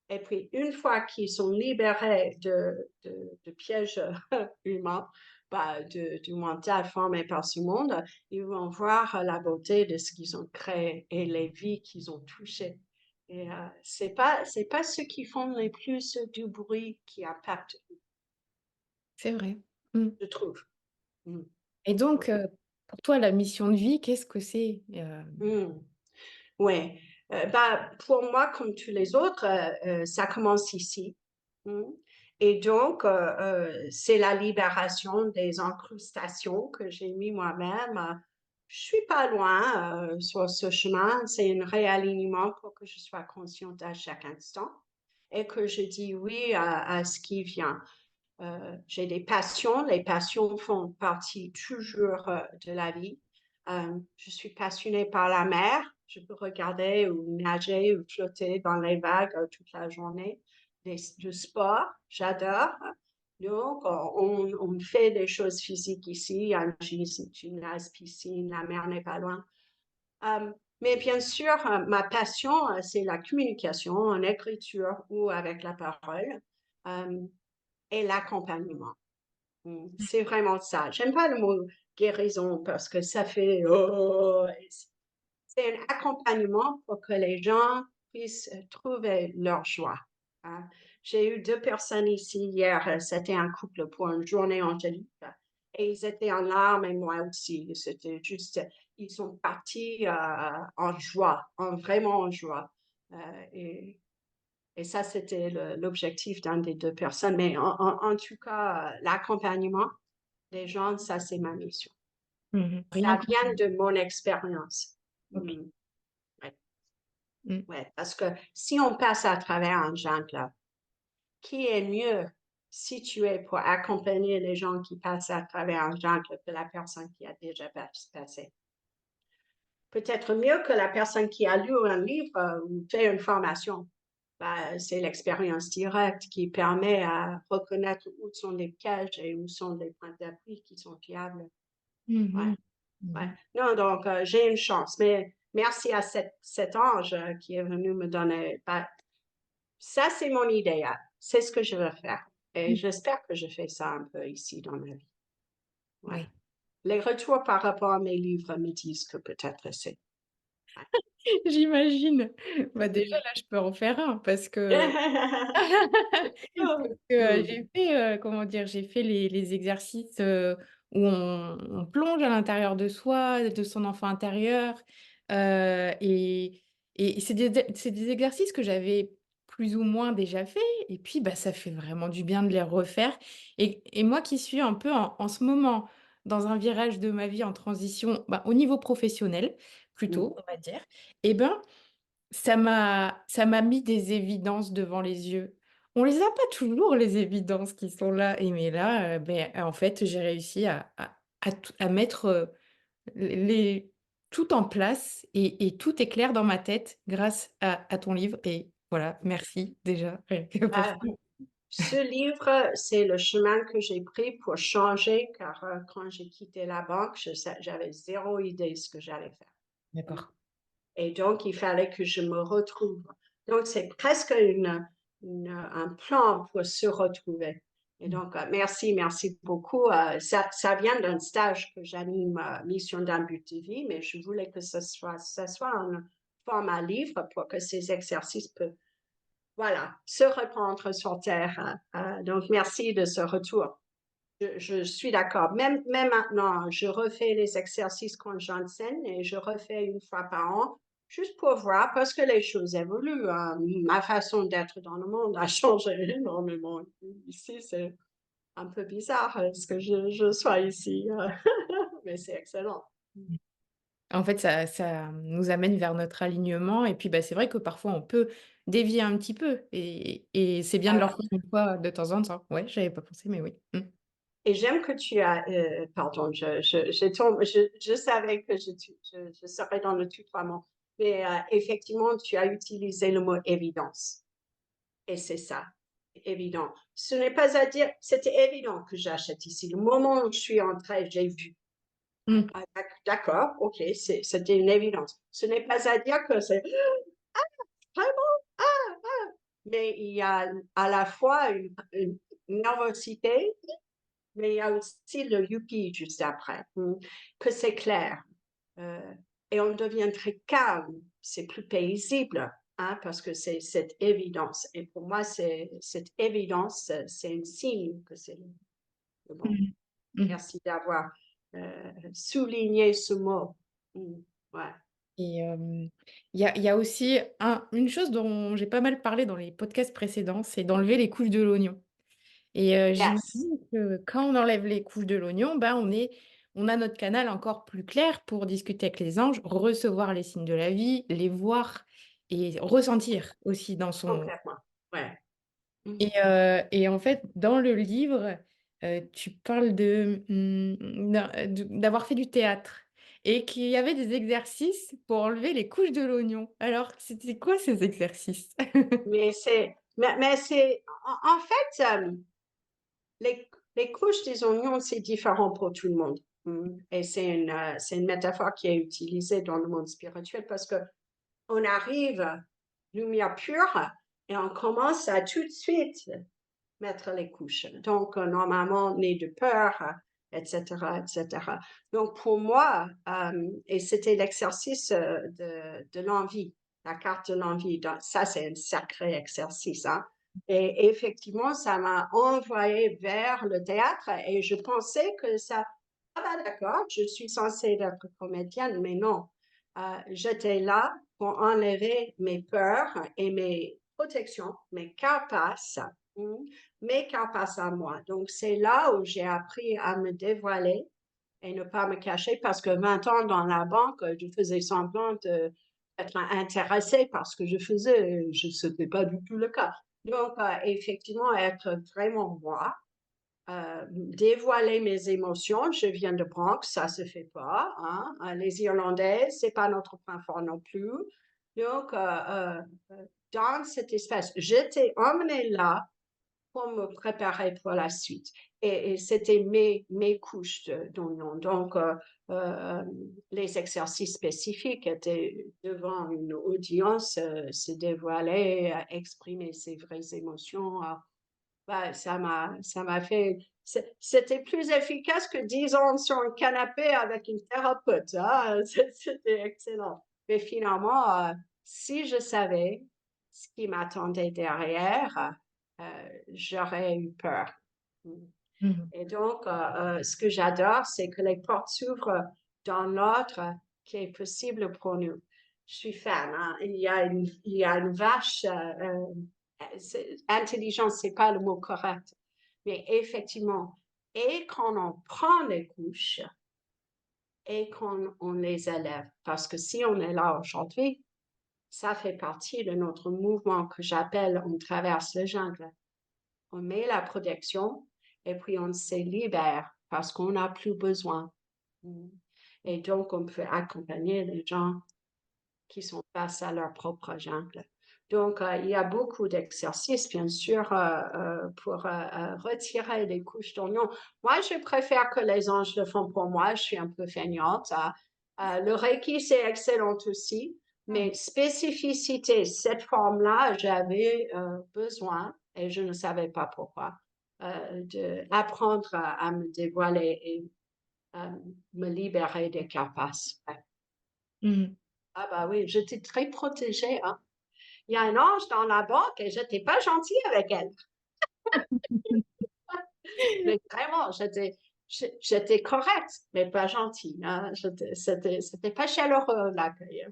Et puis, une fois qu'ils sont libérés de pièges humains, du mental formé par ce monde, ils vont voir la beauté de ce qu'ils ont créé et les vies qu'ils ont touchées. Et c'est pas ceux qui font le plus du bruit qui impactent, C'est vrai. Mmh. je trouve. Mm. Et donc, pour toi, la mission de vie, qu'est-ce que c'est? Mm. Ouais. Pour moi, comme tous les autres, ça commence ici. Mm. Et donc, c'est la libération des incrustations que j'ai mis moi-même. Je suis pas loin sur ce chemin. C'est un réalignement pour que je sois consciente à chaque instant et que je dis oui à ce qui vient. J'ai des passions. Les passions font partie toujours de la vie. Je suis passionnée par la mer. Je peux regarder ou nager ou flotter dans les vagues toute la journée. Du sport, j'adore. Donc, on fait des choses physiques ici. Il y a un gymnase, piscine, la mer n'est pas loin. Mais bien sûr, ma passion, c'est la communication en écriture ou avec la parole euh, et l'accompagnement. C'est vraiment ça. J'aime pas le mot guérison parce que ça fait oh. C'est un accompagnement pour que les gens puissent trouver leur joie. Hein. J'ai eu deux personnes ici hier. C'était un couple pour une journée angélique et ils étaient en larmes et moi aussi. C'était juste, ils sont partis en joie, vraiment en joie. Euh, et et ça, c'était l'objectif d'une des deux personnes. Mais en tout cas, l'accompagnement des gens, ça, c'est ma mission. Mmh. Rien Ça que vient de mon expérience. OK. Ouais, Mmh. ouais. Parce que si on passe à travers un jungle, qui est mieux situé pour accompagner les gens qui passent à travers un jungle que la personne qui a déjà passé? Peut-être mieux que la personne qui a lu un livre ou fait une formation. C'est l'expérience directe qui permet à reconnaître où sont les pièges et où sont les points d'appui qui sont fiables. Ouais, Mmh. ouais. Mmh. Non, donc j'ai une chance, mais merci à cet ange qui est venu me donner. Ça, c'est mon idéal. C'est ce que je veux faire. Et Mmh. j'espère que je fais ça un peu ici dans ma vie. Ouais. Ouais. Les retours par rapport à mes livres me disent que peut-être c'est. J'imagine. Bah, déjà, Ouais. là, je peux en faire un parce que parce que, Hmm. j'ai fait, comment dire? J'ai fait les exercices, où on plonge à l'intérieur de soi, de son enfant intérieur, et c'est des exercices que j'avais plus ou moins déjà fait et puis, bah, ça fait vraiment du bien de les refaire et moi qui suis un peu en ce moment dans un virage de ma vie en transition, bah, au niveau professionnel Hmm. plutôt, on va dire et ben ça m'a mis des évidences devant les yeux. On les a pas toujours les évidences qui sont là mais là, en fait, j'ai réussi à mettre, les tout en place et tout est clair dans ma tête grâce à ton livre et voilà, merci déjà rien que pour ça. Ah, ce livre, c'est le chemin que j'ai pris pour changer, car quand j'ai quitté la banque, j'avais zéro idée de ce que j'allais faire. D'accord. Et donc, il fallait que je me retrouve. Donc, c'est presque un plan pour se retrouver. Et Mmh. donc, merci beaucoup. Ça vient d'un stage que j'anime, Mission d'un but de vie, mais je voulais que ça soit en format livre pour que ces exercices peuvent, voilà, se répandre sur Terre. Donc, merci de ce retour. Je suis d'accord. Même maintenant, je refais les exercices quand j'enseigne et je refais une fois par an, juste pour voir, parce que les choses évoluent. Ma façon d'être dans le monde a changé énormément. Ici, c'est un peu bizarre ce que je sois ici, mais c'est excellent. En fait, ça nous amène vers notre alignement et puis, bah, c'est vrai que parfois on peut dévier un petit peu et c'est bien de leur Alors, faire une fois de temps en temps. Ouais, j'avais pas pensé mais oui. Mmh. et j'aime que tu as, pardon, je savais que je serais dans le tutoiement, mais effectivement, tu as utilisé le mot évidence. Et c'est ça, évident. Ce n'est pas à dire, c'était évident que j'achète ici. Le moment où je suis entrée, j'ai vu. Mmh. D'accord, ok, c'était une évidence. Ce n'est pas à dire que c'est vraiment, mais il y a à la fois une nervosité Mais il y a aussi le youpi juste après, que c'est clair. Euh, et on devient très calme, c'est plus paisible, hein, parce que c'est cette évidence. Et pour moi, cette évidence, c'est un signe que c'est le bon. Mhm. Mhm. Merci d'avoir souligné ce mot. Ouais. Et il y a aussi une chose dont j'ai pas mal parlé dans les podcasts précédents, c'est d'enlever les couches de l'oignon. Et Yes. j'imagine que quand on enlève les couches de l'oignon, ben on a notre canal encore plus clair pour discuter avec les anges, recevoir les signes de la vie, les voir et ressentir aussi dans son... Complètement. Ouais. Mhm. Et en fait, dans le livre, tu parles d'avoir fait du théâtre et qu'il y avait des exercices pour enlever les couches de l'oignon. Alors, c'était quoi ces exercices? Mais c'est, en fait, les couches des oignons, c'est différent pour tout le monde. Et c'est une métaphore qui est utilisée dans le monde spirituel parce que on arrive, lumière pure, et on commence à tout de suite mettre les couches. Donc, normalement, né de peur, etc., etc. Donc, pour moi, et c'était l'exercice de l'envie, la carte de l'envie. Donc, ça, c'est un sacré exercice, hein. Et effectivement, ça m'a envoyé vers le théâtre et je pensais que ça, ah ben d'accord, je suis censée être comédienne, mais non. J'étais là pour enlever mes peurs et mes protections, mes carapaces, mes carapaces à moi. Donc, c'est là où j'ai appris à me dévoiler et ne pas me cacher parce que 20 ans dans la banque, je faisais semblant d'être intéressée parce que je faisais, ce n'était pas du tout le cas. Donc, effectivement, être vraiment moi, dévoiler mes émotions. Je viens de Bronx, ça se fait pas, hein. Les Irlandais, c'est pas notre point fort non plus. Donc, dans cette espèce, j'étais emmenée là pour me préparer pour la suite. Et c'était mes couches d'oignon. Donc, euh, les exercices spécifiques étaient devant une audience, se dévoiler, exprimer ses vraies émotions. Ben, ça m'a fait, c'était plus efficace que 10 ans sur un canapé avec une thérapeute, hein. C'était excellent. Mais finalement, si je savais ce qui m'attendait derrière, j'aurais eu peur. Mhm. Et donc, ce que j'adore, c'est que les portes s'ouvrent dans l'autre qui est possible pour nous. Je suis fan, hein. Il y a une vache, intelligence, c'est pas le mot correct, mais effectivement, et quand on prend les couches et quand on les élève, parce que si on est là aujourd'hui, ça fait partie de notre mouvement que j'appelle on traverse le jungle. On met la protection et puis on se libère parce qu'on n'a plus besoin. Et donc, on peut accompagner les gens qui sont face à leur propre jungle. Donc, il y a beaucoup d'exercices, bien sûr, pour retirer les couches d'oignon. Moi, je préfère que les anges le font pour moi. Je suis un peu feignante. Le Reiki, c'est excellent aussi. Mais spécificité, cette forme-là, j'avais besoin, et je ne savais pas pourquoi, d'apprendre à me dévoiler et me libérer des capaces. Ouais. Mhm. Ah bah oui, j'étais très protégée, hein. Il y a un ange dans la banque et j'étais pas gentille avec elle. Mais vraiment, j'étais correcte, mais pas gentille, hein. C'était pas chaleureux, l'accueil.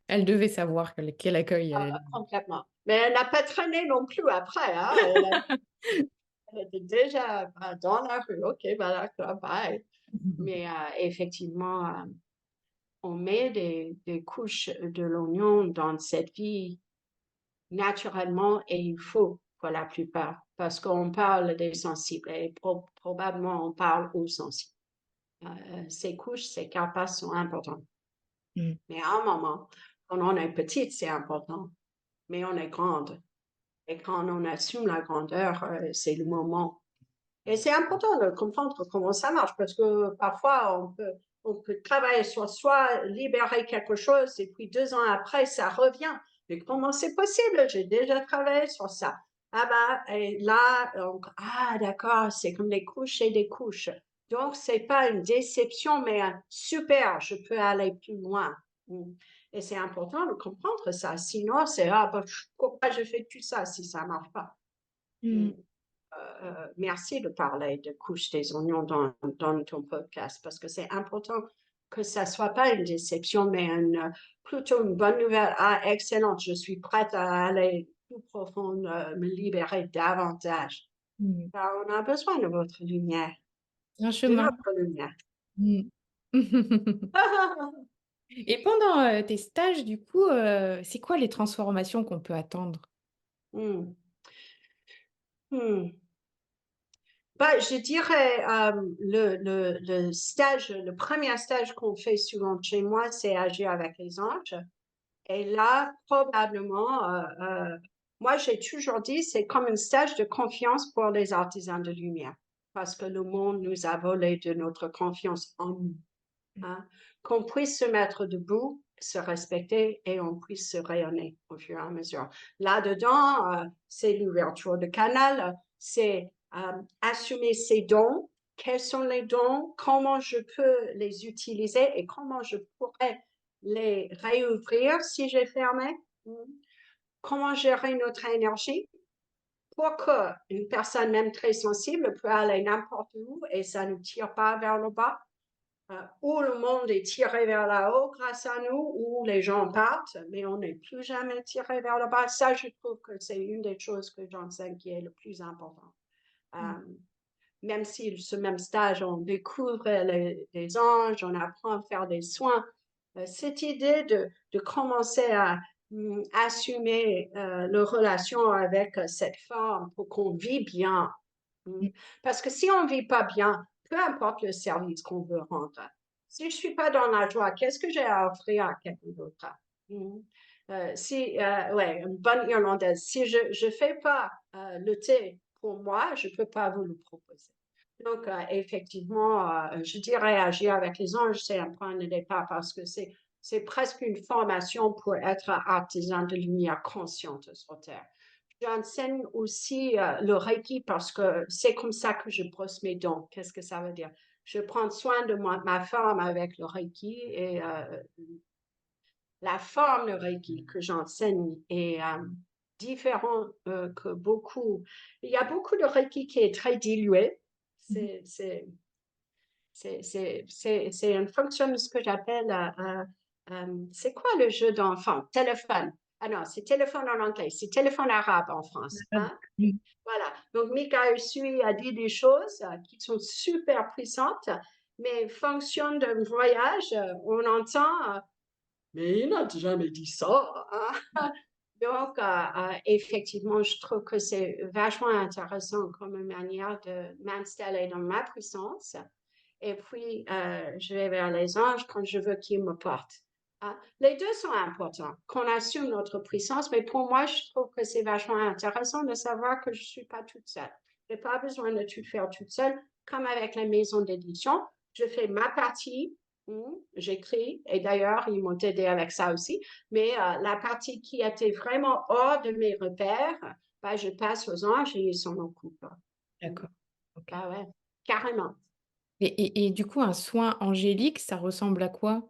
Elle devait savoir quel accueil. Complètement. Mais elle n'a pas traîné non plus après, hein. Elle était déjà dans la rue. OK, bah d'accord, bye. Mais effectivement, on met des couches de l'oignon dans cette vie naturellement et il faut pour la plupart, parce qu'on parle des sensibles et probablement on parle aux sensibles. Ces couches, ces carapaces sont importantes. Mhm. Mais à un moment, quand on est petite, c'est important, mais on est grande. Et quand on assume la grandeur, c'est le moment. Et c'est important de comprendre comment ça marche, parce que parfois, on peut travailler sur soi, libérer quelque chose, et puis 2 ans après, ça revient. Mais comment c'est possible? J'ai déjà travaillé sur ça. Ah bah, et là, donc, ah d'accord, c'est comme des couches et des couches. Donc, c'est pas une déception, mais un super, je peux aller plus loin. Mm. Et c'est important de comprendre ça. Sinon, c'est, ah bah, pourquoi je fais tout ça si ça marche pas? Mm. Mm. Merci de parler de couches des oignons dans ton podcast parce que c'est important que ça soit pas une déception, mais plutôt une bonne nouvelle. Ah, excellente, je suis prête à aller plus profond, me libérer davantage. Mm. Car on a besoin de votre lumière, Un de chemin. notre lumière. Mm. Et pendant tes stages, du coup, c'est quoi les transformations qu'on peut attendre? Hmm. Hmm. Bah, je dirais le stage, le premier stage qu'on fait souvent chez moi, c'est agir avec les anges. Et là, probablement, moi j'ai toujours dit, c'est comme un stage de confiance pour les artisans de lumière, parce que le monde nous a volé de notre confiance en nous, hein. Qu'on puisse se mettre debout, se respecter et on puisse se rayonner au fur et à mesure. Là-dedans, c'est l'ouverture de canal, c'est assumer ses dons. Quels sont les dons? Comment je peux les utiliser et comment je pourrais les réouvrir si j'ai fermé? Comment gérer notre énergie pour qu'une personne même très sensible peut aller n'importe où et ça ne tire pas vers le bas? Où le monde est tiré vers le haut grâce à nous, où les gens partent, mais on n'est plus jamais tiré vers le bas. Ça, je trouve que c'est une des choses que j'enseigne qui est le plus important. Euh, Même si ce même stage, on découvre les anges, on apprend à faire des soins, cette idée de commencer à assumer la relation avec cette forme pour qu'on vit bien. Mm. Mm. Parce que si on ne vit pas bien, peu importe le service qu'on veut rendre, si je ne suis pas dans la joie, qu'est-ce que j'ai à offrir à quelqu'un d'autre? Mm. Ouais, une bonne Irlandaise, si je ne fais pas le thé pour moi, je ne peux pas vous le proposer. Donc, effectivement, je dirais agir avec les anges, c'est un point de départ parce que c'est presque une formation pour être artisan de lumière consciente sur Terre. J'enseigne aussi le Reiki parce que c'est comme ça que je brosse mes dents. Qu'est-ce que ça veut dire? Je prends soin de ma femme avec le Reiki et la forme de Reiki que j'enseigne est différente que beaucoup. Il y a beaucoup de Reiki qui est très dilué. Mhm. C'est, c'est, c'est une fonction, ce que j'appelle, c'est quoi le jeu d'enfant? Téléphone. Ah non, c'est téléphone en anglais, c'est téléphone arabe en France, hein? Mm. Voilà. Donc, Michael Sui a dit des choses qui sont super puissantes, mais fonction d'un voyage, on entend, mais il n'a jamais dit ça, hein? Donc, effectivement, je trouve que c'est vachement intéressant comme manière de m'installer dans ma puissance. Et puis, je vais vers les anges quand je veux qu'ils me portent. Hein. Les deux sont importants, qu'on assume notre puissance, mais pour moi, je trouve que c'est vachement intéressant de savoir que je ne suis pas toute seule. Je n'ai pas besoin de tout faire toute seule, comme avec la maison d'édition. Je fais ma partie, j'écris, et d'ailleurs, ils m'ont aidé avec ça aussi, mais la partie qui était vraiment hors de mes repères, bah, je passe aux anges et ils s'en occupent. Mm. D'accord. Ok. Bah ouais, carrément. Et du coup, un soin angélique, ça ressemble à quoi?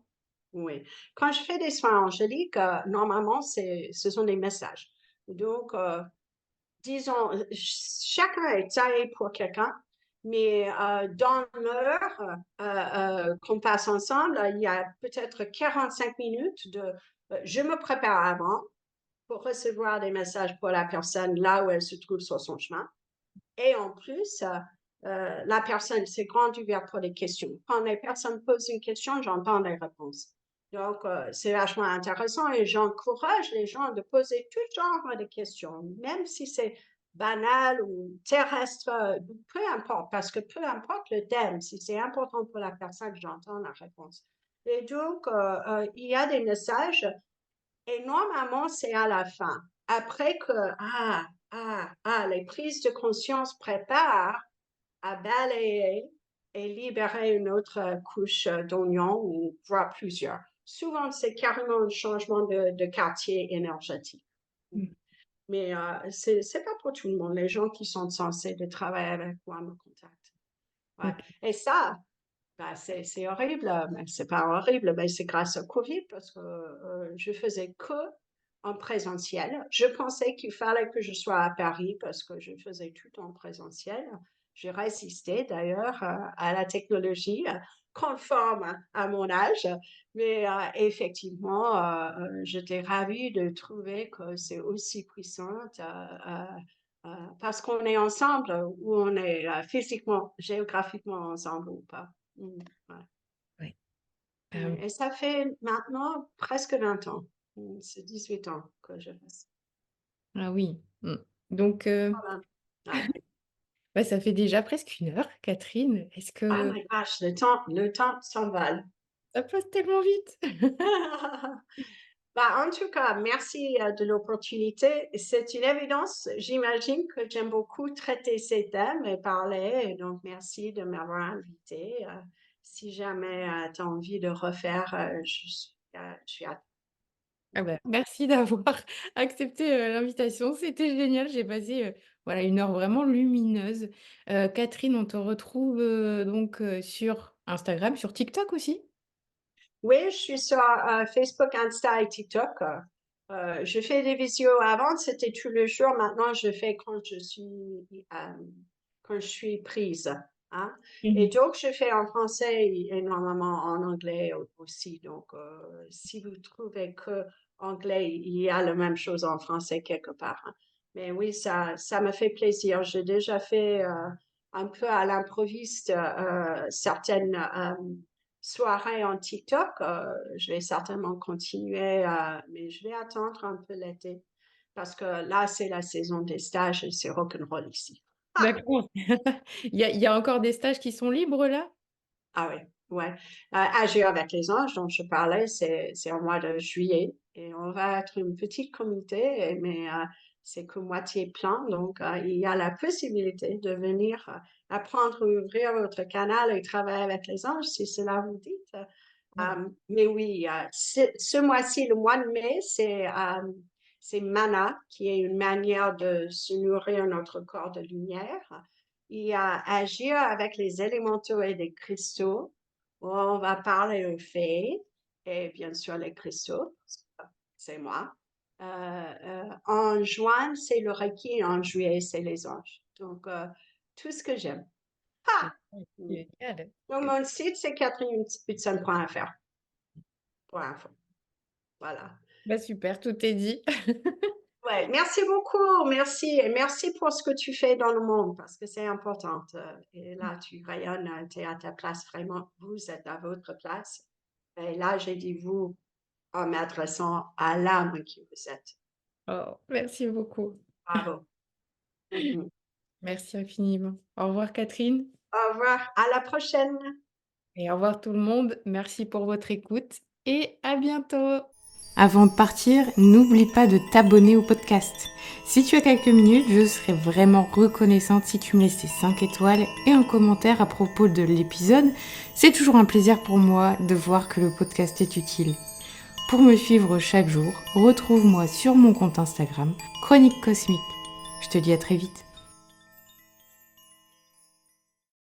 Oui. Quand je fais des soins angéliques, normalement, ce sont des messages. Donc, disons, chacun est taillé pour quelqu'un, mais dans l'heure qu'on passe ensemble, il y a peut-être 45 minutes je me prépare avant pour recevoir des messages pour la personne là où elle se trouve sur son chemin. Et en plus, la personne s'est grande ouverte pour les questions. Quand les personnes posent une question, j'entends les réponses. Donc, c'est vachement intéressant et j'encourage les gens de poser tout genre de questions, même si c'est banal ou terrestre, peu importe, parce que peu importe le thème, si c'est important pour la personne, j'entends la réponse. Et donc, il y a des messages et normalement, c'est à la fin. Après que, les prises de conscience préparent à balayer et libérer une autre couche d'oignon ou voire plusieurs. Souvent, c'est carrément un changement de quartier énergétique. Mm. Mais c'est pas pour tout le monde. Les gens qui sont censés de travailler avec moi me contactent. Ouais. Ok. Et ça, bah, c'est horrible, mais c'est pas horrible, mais c'est grâce au Covid parce que je faisais que en présentiel. Je pensais qu'il fallait que je sois à Paris parce que je faisais tout en présentiel. J'ai résisté d'ailleurs à la technologie conforme à mon âge, mais effectivement, j'étais ravie de trouver que c'est aussi puissant parce qu'on est ensemble ou on est physiquement, géographiquement ensemble ou pas. Ouais. Ouais. Ouais. Et ça fait maintenant presque 20 ans. C'est 18 ans que je fais ça. Ah oui. Donc, Voilà. Ouais. bah, ça fait déjà presque 1 heure, Catherine. Est-ce Oh que my gosh, le temps s'envole. ça passe tellement vite? Bah, en tout cas, merci de l'opportunité. C'est une évidence. J'imagine que j'aime beaucoup traiter ces thèmes et parler. Et donc, merci de m'avoir invité. Si jamais tu as envie de refaire, je suis à... Ah bah, merci d'avoir accepté, l'invitation. C'était génial. J'ai passé, voilà, 1 heure vraiment lumineuse. Catherine, on te retrouve, donc, sur Instagram, sur TikTok aussi? Oui, je suis sur Facebook, Insta et TikTok. Je fais des visios. Avant, c'était tous les jours. Maintenant, je fais quand je suis prise. Hein. Et Mmh. donc, je fais en français et normalement en anglais aussi. Donc, si vous trouvez que anglais, il y a la même chose en français quelque part. Hein. Mais oui, ça me fait plaisir. J'ai déjà fait un peu à l'improviste certaines soirée en TikTok. Je vais certainement continuer, mais je vais attendre un peu l'été parce que là, c'est la saison des stages et c'est rock'n'roll ici. Ah, D'accord. Il y a encore des stages qui sont libres là? ah oui, ouais. Agir avec les anges dont je parlais, c'est au mois de juillet et on va être une petite communauté, mais c'est que moitié plein. Donc, il y a la possibilité de venir apprendre à ouvrir votre canal et travailler avec les anges si cela vous dit. Ouais. Mais oui, ce mois-ci, le mois de mai, c'est Mana, qui est une manière de se nourrir notre corps de lumière. Il y a Agir avec les élémentaux et les cristaux. On va parler aux fées et bien sûr les cristaux, c'est moi. En juin, c'est le Reiki et en juillet, c'est les anges. Donc, tout ce que j'aime. Ah! Génial, Donc, génial. mon site, c'est catherinehudson.fr pour info. Voilà. Bah, super, tout est dit. Ouais, merci beaucoup, merci. Et merci pour ce que tu fais dans le monde parce que c'est important. Et là, tu rayonnes, tu es à ta place vraiment. Vous êtes à votre place. Et là, j'ai dit vous en m'adressant à l'âme qui vous êtes. Oh, merci beaucoup. Bravo. Mhm. Merci infiniment. Au revoir Catherine Au revoir. À la prochaine. et au revoir tout le monde. Merci pour votre écoute et à bientôt. Avant de partir, n'oublie pas de t'abonner au podcast. Si tu as quelques minutes, je serais vraiment reconnaissante si tu me laissais 5 étoiles et un commentaire à propos de l'épisode. C'est toujours un plaisir pour moi de voir que le podcast est utile. Pour me suivre chaque jour, retrouve-moi sur mon compte Instagram, Chronique Cosmique. Je te dis à très vite.